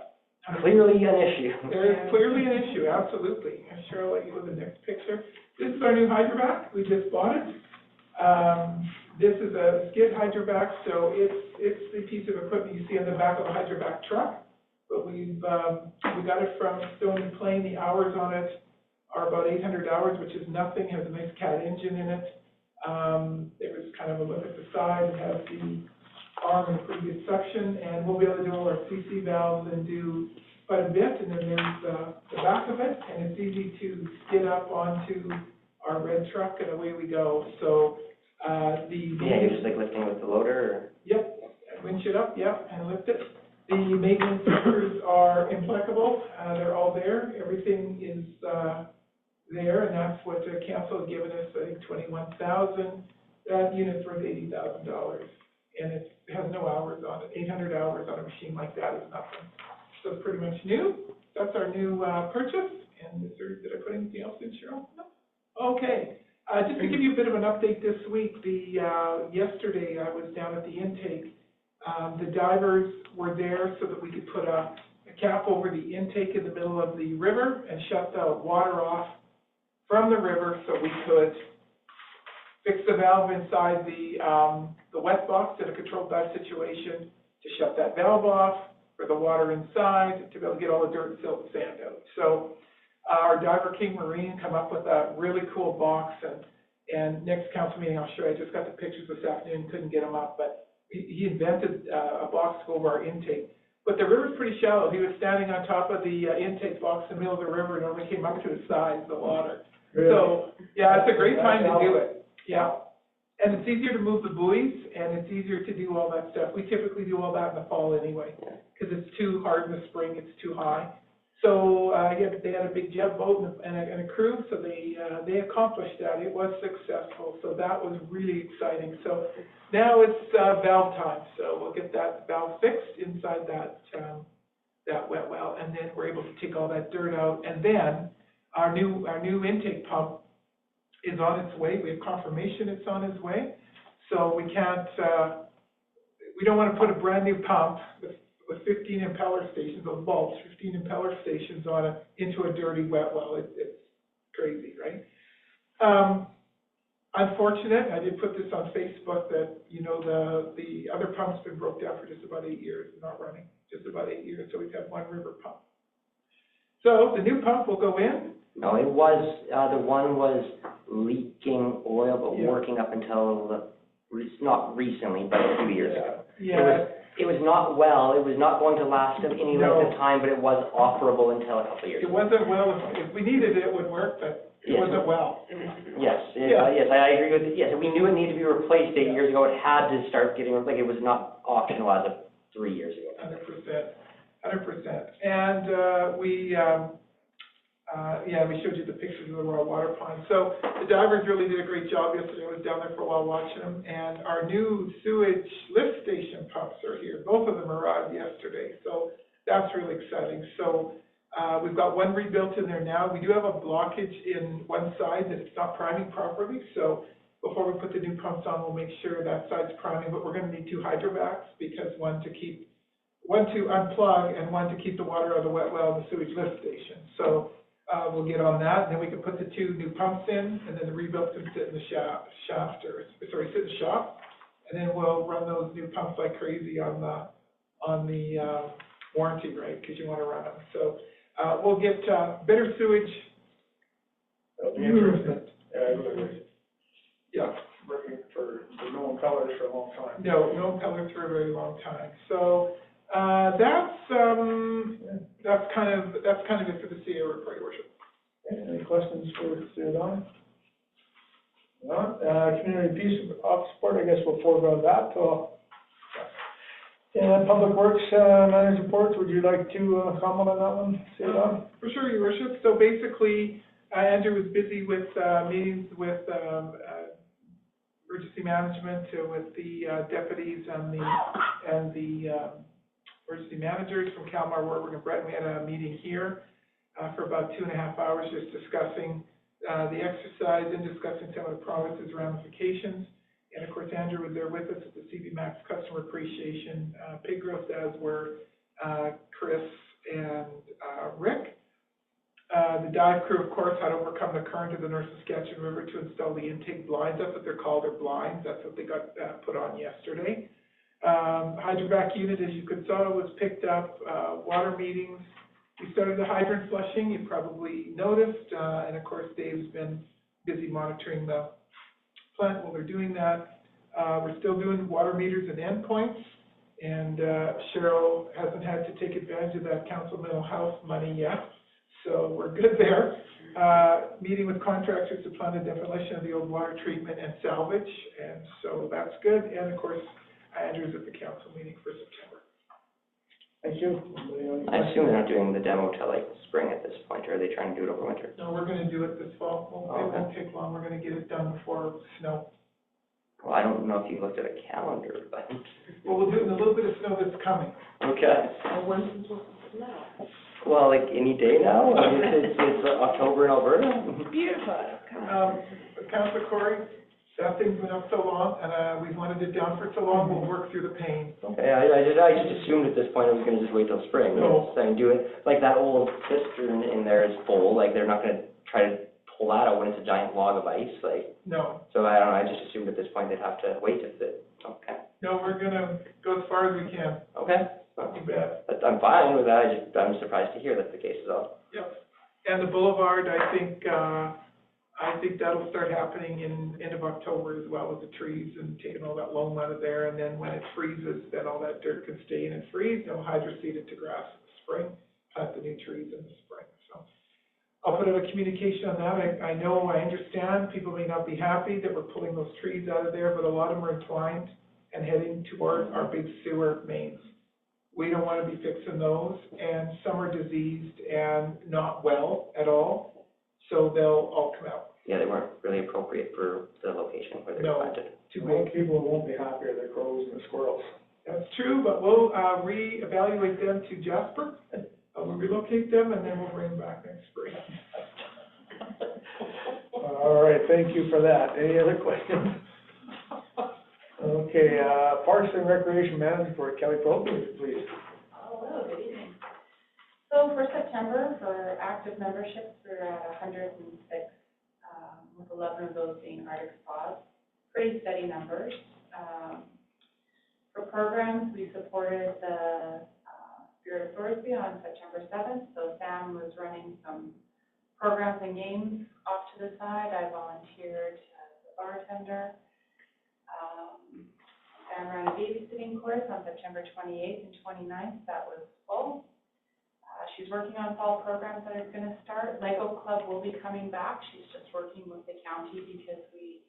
clearly an issue. There is clearly an issue, absolutely. And Cheryl, I'll let you go to the next picture. This is our new hydrovac, we just bought it. This is a skid hydrovac, so it's the piece of equipment you see on the back of a hydrovac truck. But we got it from Stone and Plain. The hours on it are about 800 hours, which is nothing, has a nice cat engine in it. There was kind of a look at the side, it has the arm and pretty good suction, and we'll be able to do all our CC valves and do quite a bit. And then there's the back of it, and it's easy to skid up onto our red truck, and away we go. So Yeah, you're just like lifting with the loader, or? Yep, winch it up, yep, and lift it. The maintenance workers are impeccable, they're all there, everything is, there, and that's what the council has given us, I think, $21,000. That unit's worth $80,000, and it has no hours on it. 800 hours on a machine like that is nothing. So it's pretty much new. That's our new, purchase, and did I put anything else in, Cheryl? No? Okay. Just to give you a bit of an update this week, yesterday I was down at the intake. The divers were there so that we could put a cap over the intake in the middle of the river and shut the water off from the river so we could fix the valve inside the wet box in a controlled dive situation to shut that valve off for the water inside to be able to get all the dirt, silt, and sand out. So our diver, King Marine, come up with a really cool box, and next council meeting I'll show you. I just got the pictures this afternoon, couldn't get them up, but he invented a box to go over our intake. But the river's pretty shallow. He was standing on top of the intake box in the middle of the river and only came up to his sides, the water. Really? So, yeah, it's a great time to do it. Yeah. And it's easier to move the buoys, and it's easier to do all that stuff. We typically do all that in the fall anyway, because it's too hard in the spring, it's too high. So, they had a big jet boat and a crew, so they accomplished that. It was successful, so that was really exciting. So now it's valve time, so we'll get that valve fixed inside that wet well, and then we're able to take all that dirt out. And then our new intake pump is on its way. We have confirmation it's on its way. So we can't, we don't want to put a brand new pump with 15 impeller stations, those bulbs, 15 impeller stations on it into a dirty wet well. It's crazy, right? Unfortunate, I did put this on Facebook that, the other pump's been broke down for just about 8 years, not running, just about 8 years, so we've had one river pump. So the new pump will go in? No, it was, the one was leaking oil, but Yeah. working up until, not recently, but a few years ago. Yeah. It was not well, it was not going to last any length of time, but it was operable until a couple of years It ago. wasn't well, if we needed it, it would work, but it Yes. wasn't well. Yes, Yeah. yes, I agree with it, yes, we knew it needed to be replaced 8 years ago, it had to start getting, like, it was not optional as of 3 years ago. 100%. And, we showed you the pictures of the Royal Water Pond. So the divers really did a great job yesterday. I was down there for a while watching them. And our new sewage lift station pumps are here. Both of them arrived yesterday. So that's really exciting. So, we've got one rebuilt in there now. We do have a blockage in one side that it's not priming properly. So before we put the new pumps on, we'll make sure that side's priming. But we're gonna need 2 hydrovacs because one to unplug and one to keep the water out of the wet well in the sewage lift station. So, we'll get on that, and then we can put the 2 new pumps in, and then the rebuild can sit in the sit in the shop, and then we'll run those new pumps like crazy on the warranty, right, because you want to run them. So, we'll get, better sewage. That'll be interesting. Yeah. Working for the known colors for a long time. No pellets for a very long time. So, that's kind of it for the CA report, Your Worship. Any questions for Sue Don? Not, community peace office support, I guess we'll forego that till. And Public Works, manager reports, would you like to, comment on that one, Sue Don? For sure, Your Worship. So basically, Andrew was busy with, meetings with, emergency management, with the, deputies and the emergency managers from Kalmar, Warwick, and Breton. We had a meeting here for about 2.5 hours just discussing the exercise and discussing some of the province's ramifications. And of course, Andrew was there with us at the CB Max Customer Appreciation pig roast, as were Chris and Rick. The dive crew, of course, had overcome the current of the North Saskatchewan River to install the intake blinds. That's what they're called, they're blinds. That's what they got put on yesterday. Hydrovac unit, as you could saw, was picked up. Water meetings. We started the hydrant flushing, you probably noticed. And of course, Dave's been busy monitoring the plant while they're doing that. We're still doing water meters and endpoints. And Cheryl hasn't had to take advantage of that council mental health money yet. So we're good there. Meeting with contractors to plan the demolition of the old water treatment and salvage. And so that's good. And of course, Andrew's at the council meeting for September. Thank you. I assume they're not doing the demo till like spring at this point, or are they trying to do it over winter? No, we're gonna do it this fall. It won't take long. We're gonna get it done before snow. Well, I don't know if you looked at a calendar, but. Well, we'll do it in a little bit of snow that's coming. Okay. And when's it supposed to snow? Well, like any day now, I mean, it's October in Alberta. Beautiful. Councilor Corey, that thing's been up so long, and we've wanted it down for so long, we'll work through the pain. Okay, I just assumed at this point I was gonna just wait till spring. No. And do it, like that old cistern in there is full, like they're not gonna try to pull that out when it's a giant log of ice, like. No, So I don't know, I just assumed at this point they'd have to wait if it, okay. no, we're gonna go as far as we can. Okay, You bet. I'm fine with that, I'm surprised to hear that's the case as well. Yep. And the boulevard, I think that'll start happening in end of October as well, with the trees and taking all that loam out of there. And then when it freezes, then all that dirt can stay in and freeze. They'll hydroseed it to grass in the spring, plant the new trees in the spring. So I'll put out a communication on that. I know, I understand, people may not be happy that we're pulling those trees out of there, but a lot of them are entwined and heading toward our big sewer mains. We don't want to be fixing those, and some are diseased and not well at all, so they'll all come out. Yeah, they weren't really appropriate for the location where they were No. planted. Too Most big. people won't be happy are the crows and the squirrels. That's true, but we'll reevaluate them to Jasper. We'll relocate them, and then we'll bring them back next spring. All right, thank you for that. Any other questions? Okay, Parks and Recreation Manager for Kelly Propert, please. Hello, good evening. So for September, for active memberships, we're at 106, with 11 of those being Arctic Spas. Pretty steady numbers. For programs, we supported the Spirit of Thorsby on September 7th. So Sam was running some programs and games off to the side. I volunteered as a bartender. Sam ran a babysitting course on September 28th and 29th. That was full. She's working on fall programs that are going to start. Lego Club will be coming back. She's just working with the county because we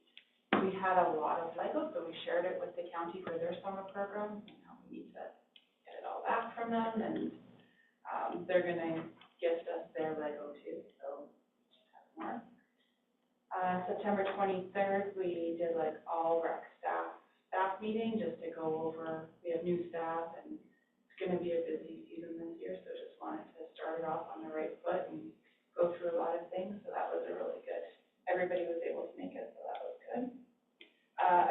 had a lot of Lego, so we shared it with the county for their summer programs. And now we need to get it all back from them, and they're going to gift us their Lego too, so just have more. September 23rd, we did like all rec staff meeting just to go over, we have new staff and it's going to be a busy season this year, so just wanted to start it off on the right foot and go through a lot of things, so that was a really good, everybody was able to make it, so that was good.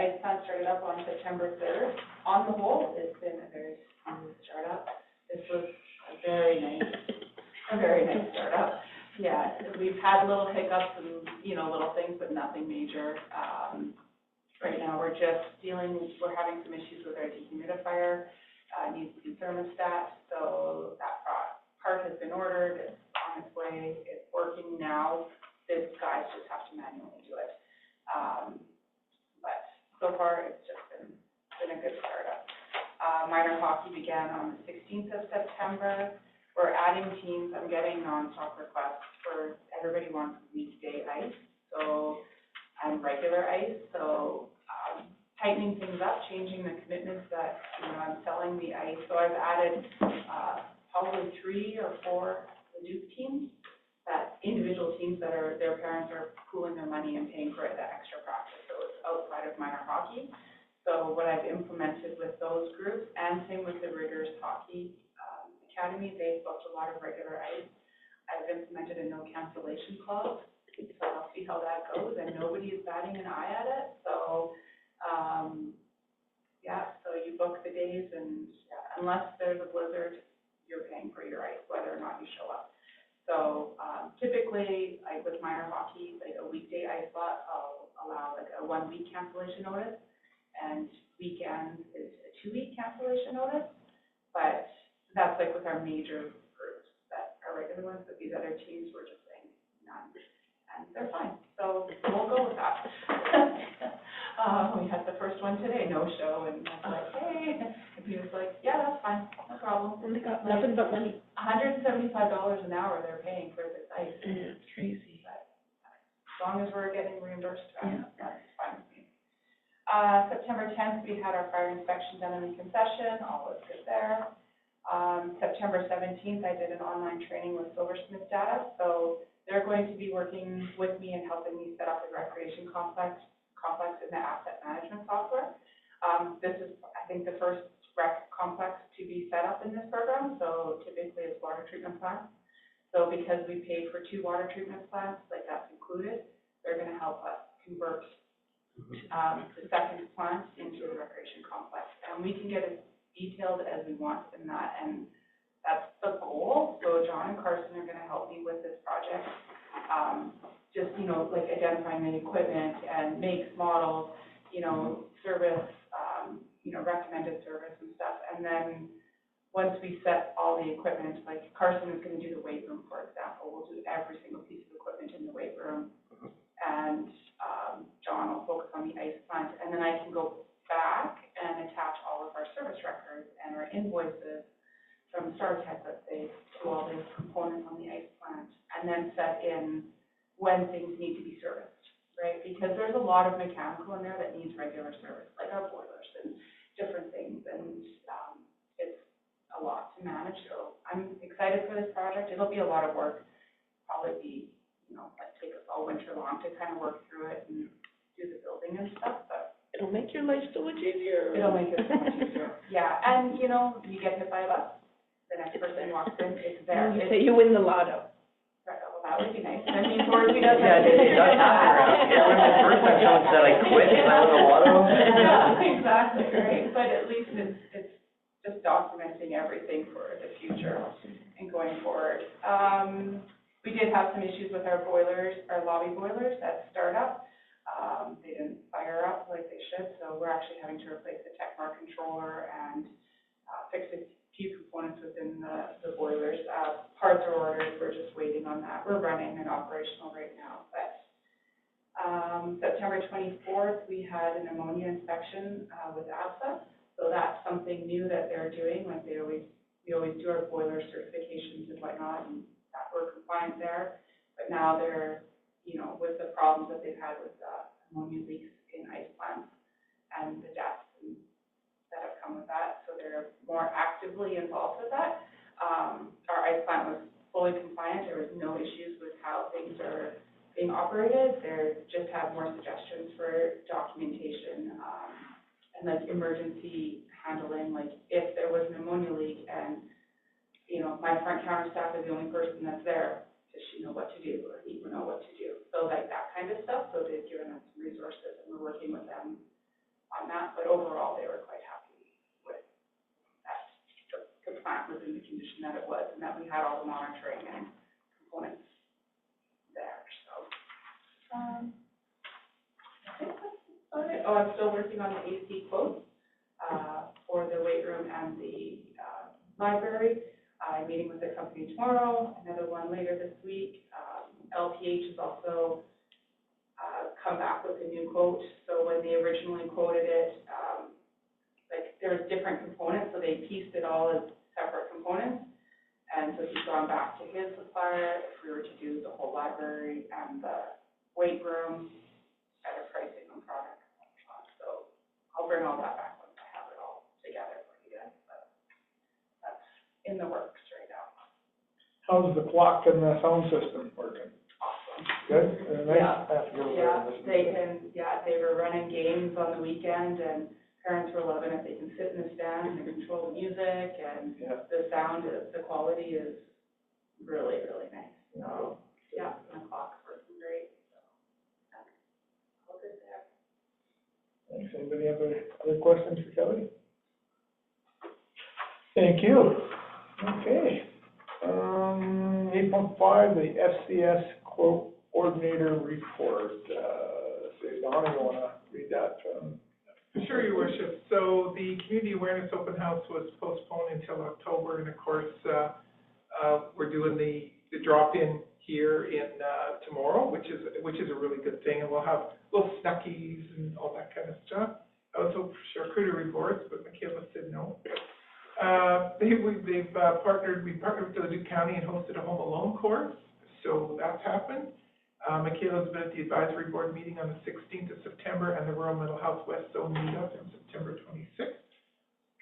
Ice Plant started up on September 3rd. On the whole, it's been a very smooth startup. This was a very nice startup. Yeah, we've had little hiccups and, little things, but nothing major. Right now, we're having some issues with our dehumidifier, needs to be thermostat, so that part has been ordered, it's on its way, it's working now. The guys just have to manually do it. But so far, it's just been a good startup. Minor hockey began on the 16th of September. We're adding teams. I'm getting non-stop requests for everybody wants weekday ice, and regular ice. So tightening things up, changing the commitments that I'm selling the ice. So I've added probably 3 or 4 Leduc teams, that individual teams that their parents are pooling their money and paying for the extra practice. So it's outside of minor hockey. So what I've implemented with those groups, and same with the Riggers Hockey Academy, they've booked a lot of regular ice. I've implemented a no cancellation clause, so I'll see how that goes, and nobody is batting an eye at it. So, so you book the days, and unless there's a blizzard, you're paying for your ice, whether or not you show up. So typically, with minor hockey, like a weekday ice slot, I'll allow like a 1-week cancellation notice, and weekends is a 2-week cancellation notice. But that's like with our major groups that are regular ones, but these other teams were just saying none, and they're fine. So we'll go with that. We had the first one today, no show, and I was like, hey, and he was like, yeah, that's fine, no problem. And they got nothing but money. $175 an hour they're paying for this ice. Yeah, it's crazy. But as long as we're getting reimbursed, that's fine with me. September 10th, we had our fire inspection done in the concession, all was good there. September 17th, I did an online training with Silversmith Data, so they're going to be working with me and helping me set up the recreation complex in the asset management software. This is, I think, the first rec complex to be set up in this program, so typically it's water treatment plants. So because we paid for 2 water treatment plants, like that's included, they're going to help us convert the second plant into the recreation complex. And we can get as detailed as we want in that, and that's the goal. So John and Carson are going to help me with this project. Just, like identifying the equipment and makes, models, service, recommended service and stuff. And then once we set all the equipment, like Carson is going to do the weight room, for example. We'll do every single piece of equipment in the weight room. And John will focus on the ice plant. And then I can go back and attach all of our service records and our invoices from StarTech, let's say, to all the components on the ice plant, and then set in when things need to be serviced, right? Because there's a lot of mechanical in there that needs regular service, like our boilers and different things, and it's a lot to manage. So I'm excited for this project. It'll be a lot of work, probably be, take us all winter long to kind of work through it and do the building and stuff, but It'll make your life so much easier. it'll make it so much easier. Yeah, and you get hit by a bus, the next person walks in, it's there. You say you win the lotto. Right, well, that would be nice. I mean, Thorsby doesn't. Yeah, it does happen around here. When the first time someone said I quit because I won the lotto. Yeah, exactly, right? But at least it's just documenting everything for the future and going forward. We did have some issues with our boilers, our lobby boilers at startup. They didn't fire up like they should, so we're actually having to replace the Techmar controller and fix a few components within the boilers. Parts are ordered, we're just waiting on that. We're running and operational right now, but September 24th, we had an ammonia inspection with ABSA. So that's something new that they're doing. Like we always do our boiler certifications and whatnot, and that we're compliant there. But now they're, with the problems that they've had with ammonia leaks in ice plants and the deaths that have come with that, so they're more actively involved with that. Our ice plant was fully compliant. There was no issues with how things are being operated. They just have more suggestions for documentation and like emergency handling. Like if there was an ammonia leak and my front counter staff is the only person that's there, does she know what to do or he will know what to do? So like that kind of stuff. So they've given us some resources and we're working with them on that. But overall, they were quite happy with that. The plant was in the condition that it was and that we had all the monitoring and components there. So I think that's about it. Oh, I'm still working on the AC quotes for the weight room and the library. I'm meeting with the company tomorrow, another one later this week. LPH has also come back with a new quote. So when they originally quoted it, like there was different components, so they pieced it all as separate components. And so he's gone back to his supplier if we were to do the whole library and the weight room at a pricing on product. So I'll bring all that back once I have it all together for you guys. But that's in the works right now. How's the clock and the sound system working? Awesome. Good? Nice? Yeah, they were running games on the weekend and parents were loving it. They can sit in the stand and control the music and the sound, the quality is really, really nice. So, yeah, and the clock's working great. So, all good there. Thanks. Anybody have other questions for Kelly? Thank you. Okay. 8.5, the FCS coordinator report. Say, Donna, you want to read that? Sure, Your Worship. So the Community Awareness Open House was postponed until October, and of course, we're doing the drop-in here in tomorrow, which is a really good thing, and we'll have little snackies and all that kind of stuff. Also charcuterie boards, but Michaela said no. We partnered with Duke County and hosted a home alone course, so that's happened. Michaela's been at the advisory board meeting on the 16th of September and the Rural Mental Health West Zone meetup on September 26th.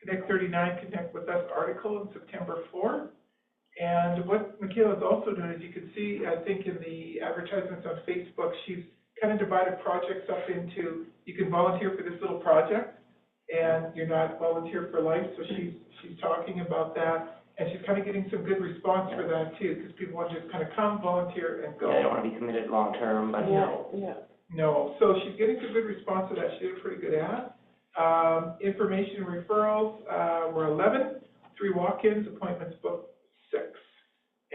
Connect 39 Connect With Us article on September 4th. And what Michaela's also doing, as you can see, I think in the advertisements on Facebook, she's kind of divided projects up into, you can volunteer for this little project and you're not volunteer for life. So she's talking about that. And she's kind of getting some good response for that too, because people want to just kind of come, volunteer, and go. Yeah, they don't want to be committed long-term, but. No, so she's getting some good response to that. She did a pretty good ad. Information and referrals were 11, 3 walk-ins, appointments booked 6.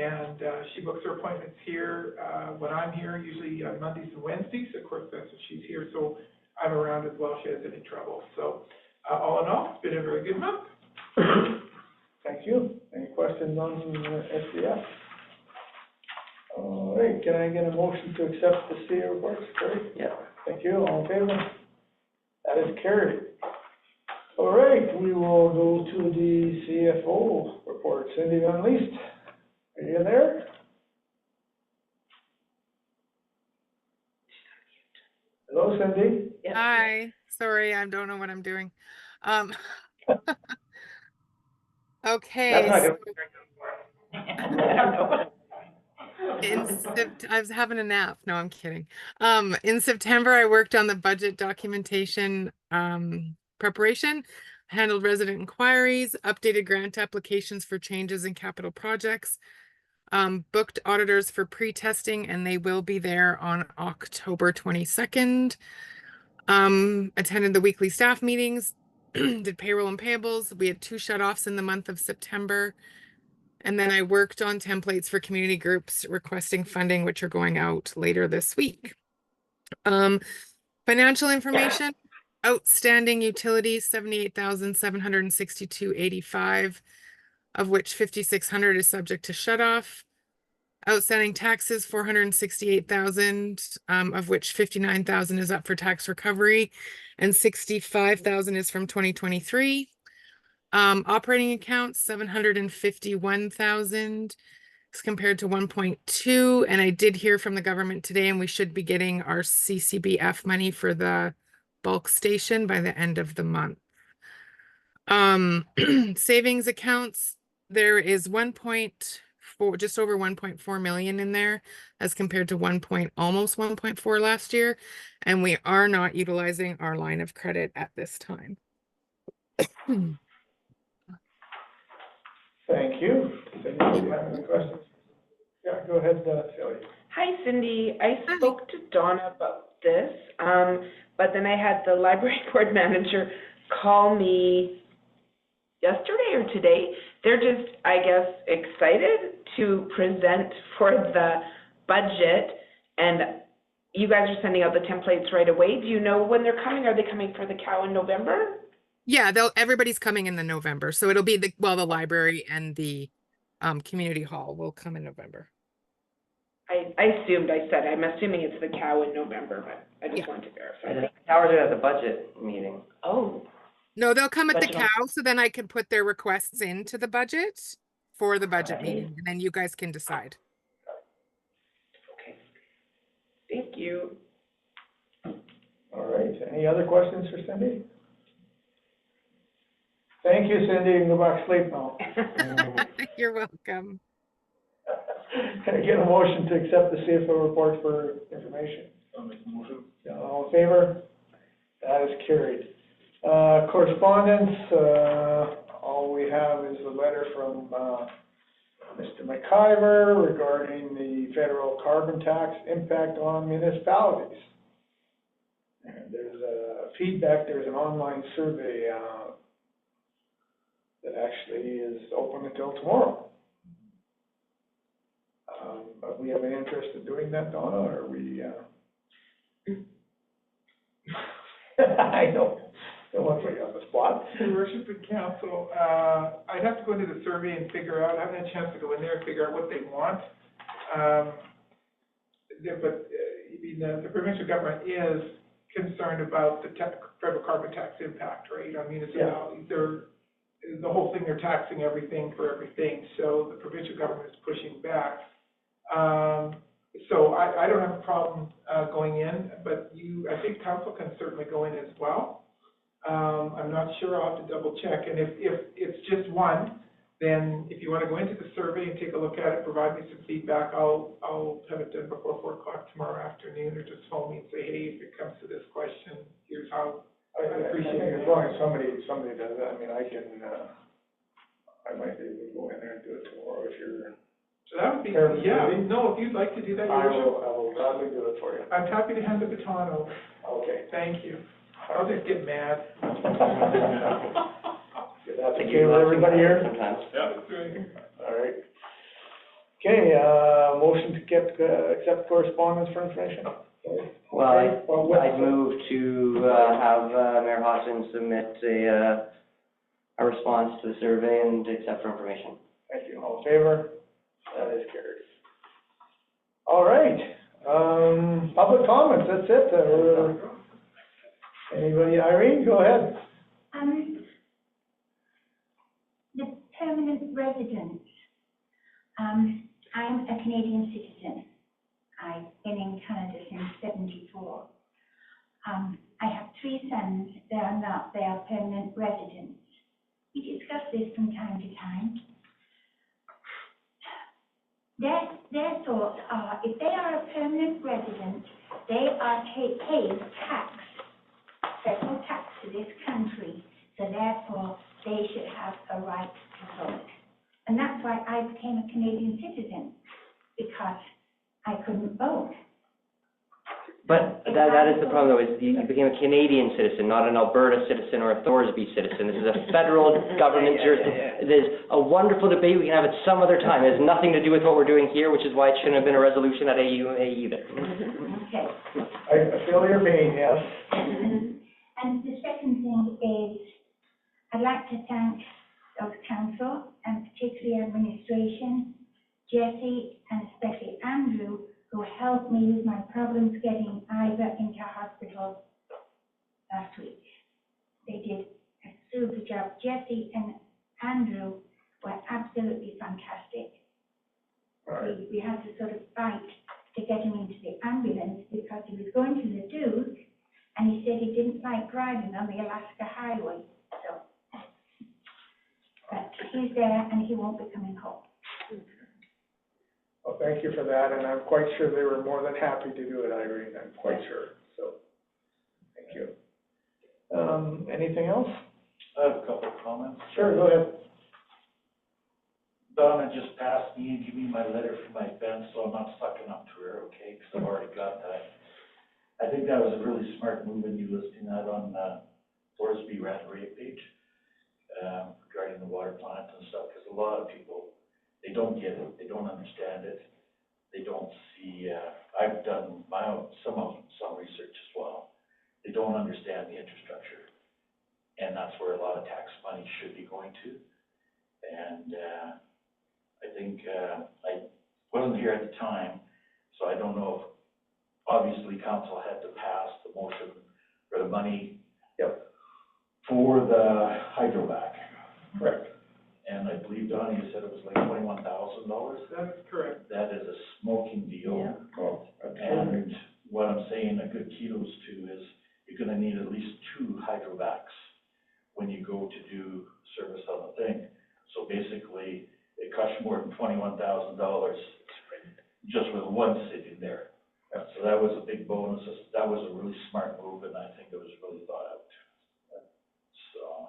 And she books her appointments here when I'm here, usually on Mondays and Wednesdays. Of course, that's when she's here, so I'm around as well if she has any trouble. So all in all, it's been a very good month. Thank you. Any questions on SDF? All right, can I get a motion to accept the CA reports? Carrie? Yeah. Thank you. All in favor? That is carried. All right, we will go to the CFO report. Cindy Van Leest, are you there? Hello, Cindy. Hi, sorry, I don't know what I'm doing. Okay. That's not I was having a nap. No, I'm kidding. In September, I worked on the budget documentation preparation, handled resident inquiries, updated grant applications for changes in capital projects, booked auditors for pre-testing, and they will be there on October 22nd. Attended the weekly staff meetings, did payroll and payables. We had 2 shut-offs in the month of September. And then I worked on templates for community groups requesting funding, which are going out later this week. Financial information, outstanding utilities, $78,762.85. of which 5,600 is subject to shut off. Outstanding taxes, 468,000, of which 59,000 is up for tax recovery and 65,000 is from 2023. Operating accounts, 751,000 as compared to 1.2. And I did hear from the government today, and we should be getting our CCBF money for the bulk station by the end of the month. Savings accounts, there is 1.4, just over 1.4 million in there as compared to almost 1.4 last year. And we are not utilizing our line of credit at this time. Thank you. Cindy, do you have any questions? Yeah, go ahead, Sally. Hi, Cindy. I spoke to Donna about this, but then I had the library board manager call me yesterday or today. They're just, I guess, excited to present for the budget, and you guys are sending out the templates right away. Do you know when they're coming? Are they coming for the cow in November? Yeah, everybody's coming in the November. So it'll be the library and the community hall will come in November. I'm assuming it's the cow in November, but I just wanted to verify. The towers are at the budget meeting. Oh. No, they'll come at the Budget. cow, so then I can put their requests into the budget for the budget Right. meeting, and then you guys can decide. Okay. Thank you. All right, any other questions for Cindy? Thank you, Cindy, you can go back to sleep now. You're welcome. Can I get a motion to accept the CFO report for information? I'll make a motion. All in favor? That is carried. Correspondence, all we have is a letter from, Mr. McIver regarding the federal carbon tax impact on municipalities. And there's feedback, there's an online survey, that actually is open until tomorrow. But we have an interest in doing that, Donna, or we, I don't want to put you on the spot. Your Worship and Council, I'd have to go into the survey and figure out, I haven't had a chance to go in there and figure out what they want. The provincial government is concerned about the federal carbon tax impact, right, on municipalities. The whole thing, they're taxing everything for everything, so the provincial government is pushing back. So I don't have a problem going in, but I think council can certainly go in as well. I'm not sure, I'll have to double check, and if it's just one, then if you want to go into the survey and take a look at it, provide me some feedback, I'll have it done before 4 o'clock tomorrow afternoon, or just phone me and say, hey, if it comes to this question, here's how. I appreciate it. As long as somebody does that, I mean, I can, I might be able to go in there and do it tomorrow if you're. So that would be, Terrible. no, if you'd like to do that, Your Worship. I will gladly do it for you. I'm happy to hand the baton over. Okay. Thank you. I'll just get mad. That's okay with everybody here? Sometimes. That's right. All right. Okay, motion to accept correspondence for information? Well, Okay. I'd move to have Mayor Hodgson submit a response to the survey and accept for information. Thank you. All in favor? That is carried. All right, public comments, that's it. Anybody, Irene, go ahead. The permanent residence. I'm a Canadian citizen. I've been in Canada since '74. I have 3 sons. They are permanent residents. We discuss this from time to time. Their thoughts are, if they are a permanent resident, they are paying tax, federal tax to this country, so therefore they should have a right to vote. And that's why I became a Canadian citizen, because I couldn't vote. But that is the problem, though, is you became a Canadian citizen, not an Alberta citizen or a Thorsby citizen. This is a federal government jurisdiction. There's a wonderful debate we can have at some other time. It has nothing to do with what we're doing here, which is why it shouldn't have been a resolution at AUA either. Okay. I feel your pain, yes. And the second thing is, I'd like to thank of council, and particularly administration, Jesse and especially Andrew, who helped me with my problems getting Ivor into hospital last week. They did a super job. Jesse and Andrew were absolutely fantastic. We had to sort of fight to get him into the ambulance because he was going to the Duke, and he said he didn't like driving on the Alaska Highway, so. But he's there and he won't be coming home. Well, thank you for that, and I'm quite sure they were more than happy to do it, Irene, I'm quite sure, so, thank you. Anything else? I have a couple of comments. Sure, go ahead. Donna just passed me and gave me my letter for my fence, so I'm not sucking up to her, okay, because I've already got that. I think that was a really smart move in you listing that on, Thorsby AB page, regarding the water plant and stuff, because a lot of people, they don't get it, they don't understand it, they don't see, I've done my own, some research as well. They don't understand the infrastructure, and that's where a lot of tax money should be going to. And, I think, I wasn't here at the time, so I don't know if, obviously, council had to pass the motion for the money. Yep. For the hydrovac. Correct. And I believe, Donnie, you said it was like $21,000? That's correct. That is a smoking deal. Yeah. Oh, And what I'm saying, a good kudos to is, you're gonna need at least 2 hydrovacs when you go to do service on the thing. So basically, it costs more than $21,000 just with one sitting there. So that was a big bonus. That was a really smart move, and I think it was really thought out. So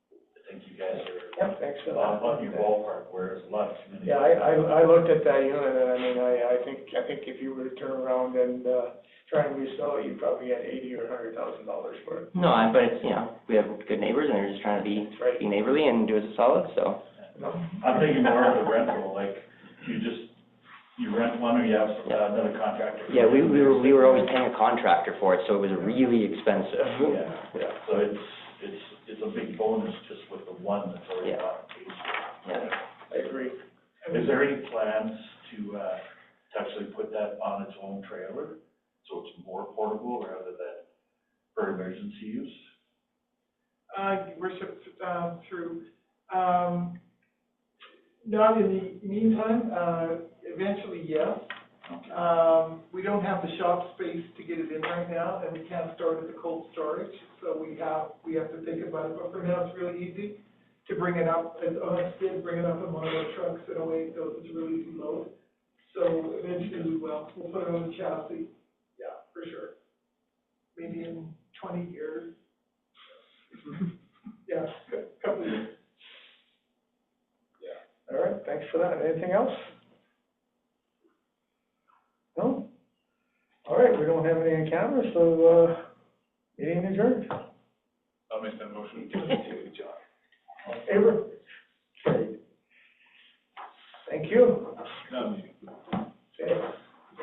I think you guys are Yep, thanks for that. on your ballpark, whereas a lot of communities. Yeah, I looked at that unit, and I mean, I think if you were to turn around and, try and resell it, you'd probably get $80,000 or $100,000 for it. No, but it's, you know, we have good neighbors and they're just trying to be, That's right. be neighborly and do us a solid, so. No. I'm thinking more of the rental, like, you rent one or you have another contractor. Yeah, we were always paying a contractor for it, so it was really expensive. Yeah, so it's a big bonus just with the one that's already on the case. Yeah. I agree. Is there any plans to actually put that on its own trailer, so it's more portable rather than for emergency use? Worship, not in the meantime, eventually, yes. Okay. We don't have the shop space to get it in right now, and we can't store it at the cold storage, so we have to think about it, but for now, it's really easy to bring it up, and bring it up in one of our trucks in a way, so it's really easy to load. So eventually we'll put it on the chassis, yeah, for sure. Maybe in 20 years. Yeah, a couple of years. All right, thanks for that. Anything else? No? All right, we don't have any on camera, so, meeting adjourned. I'll make that motion. Give it to John. All in favor? Carried. Thank you. No. Okay.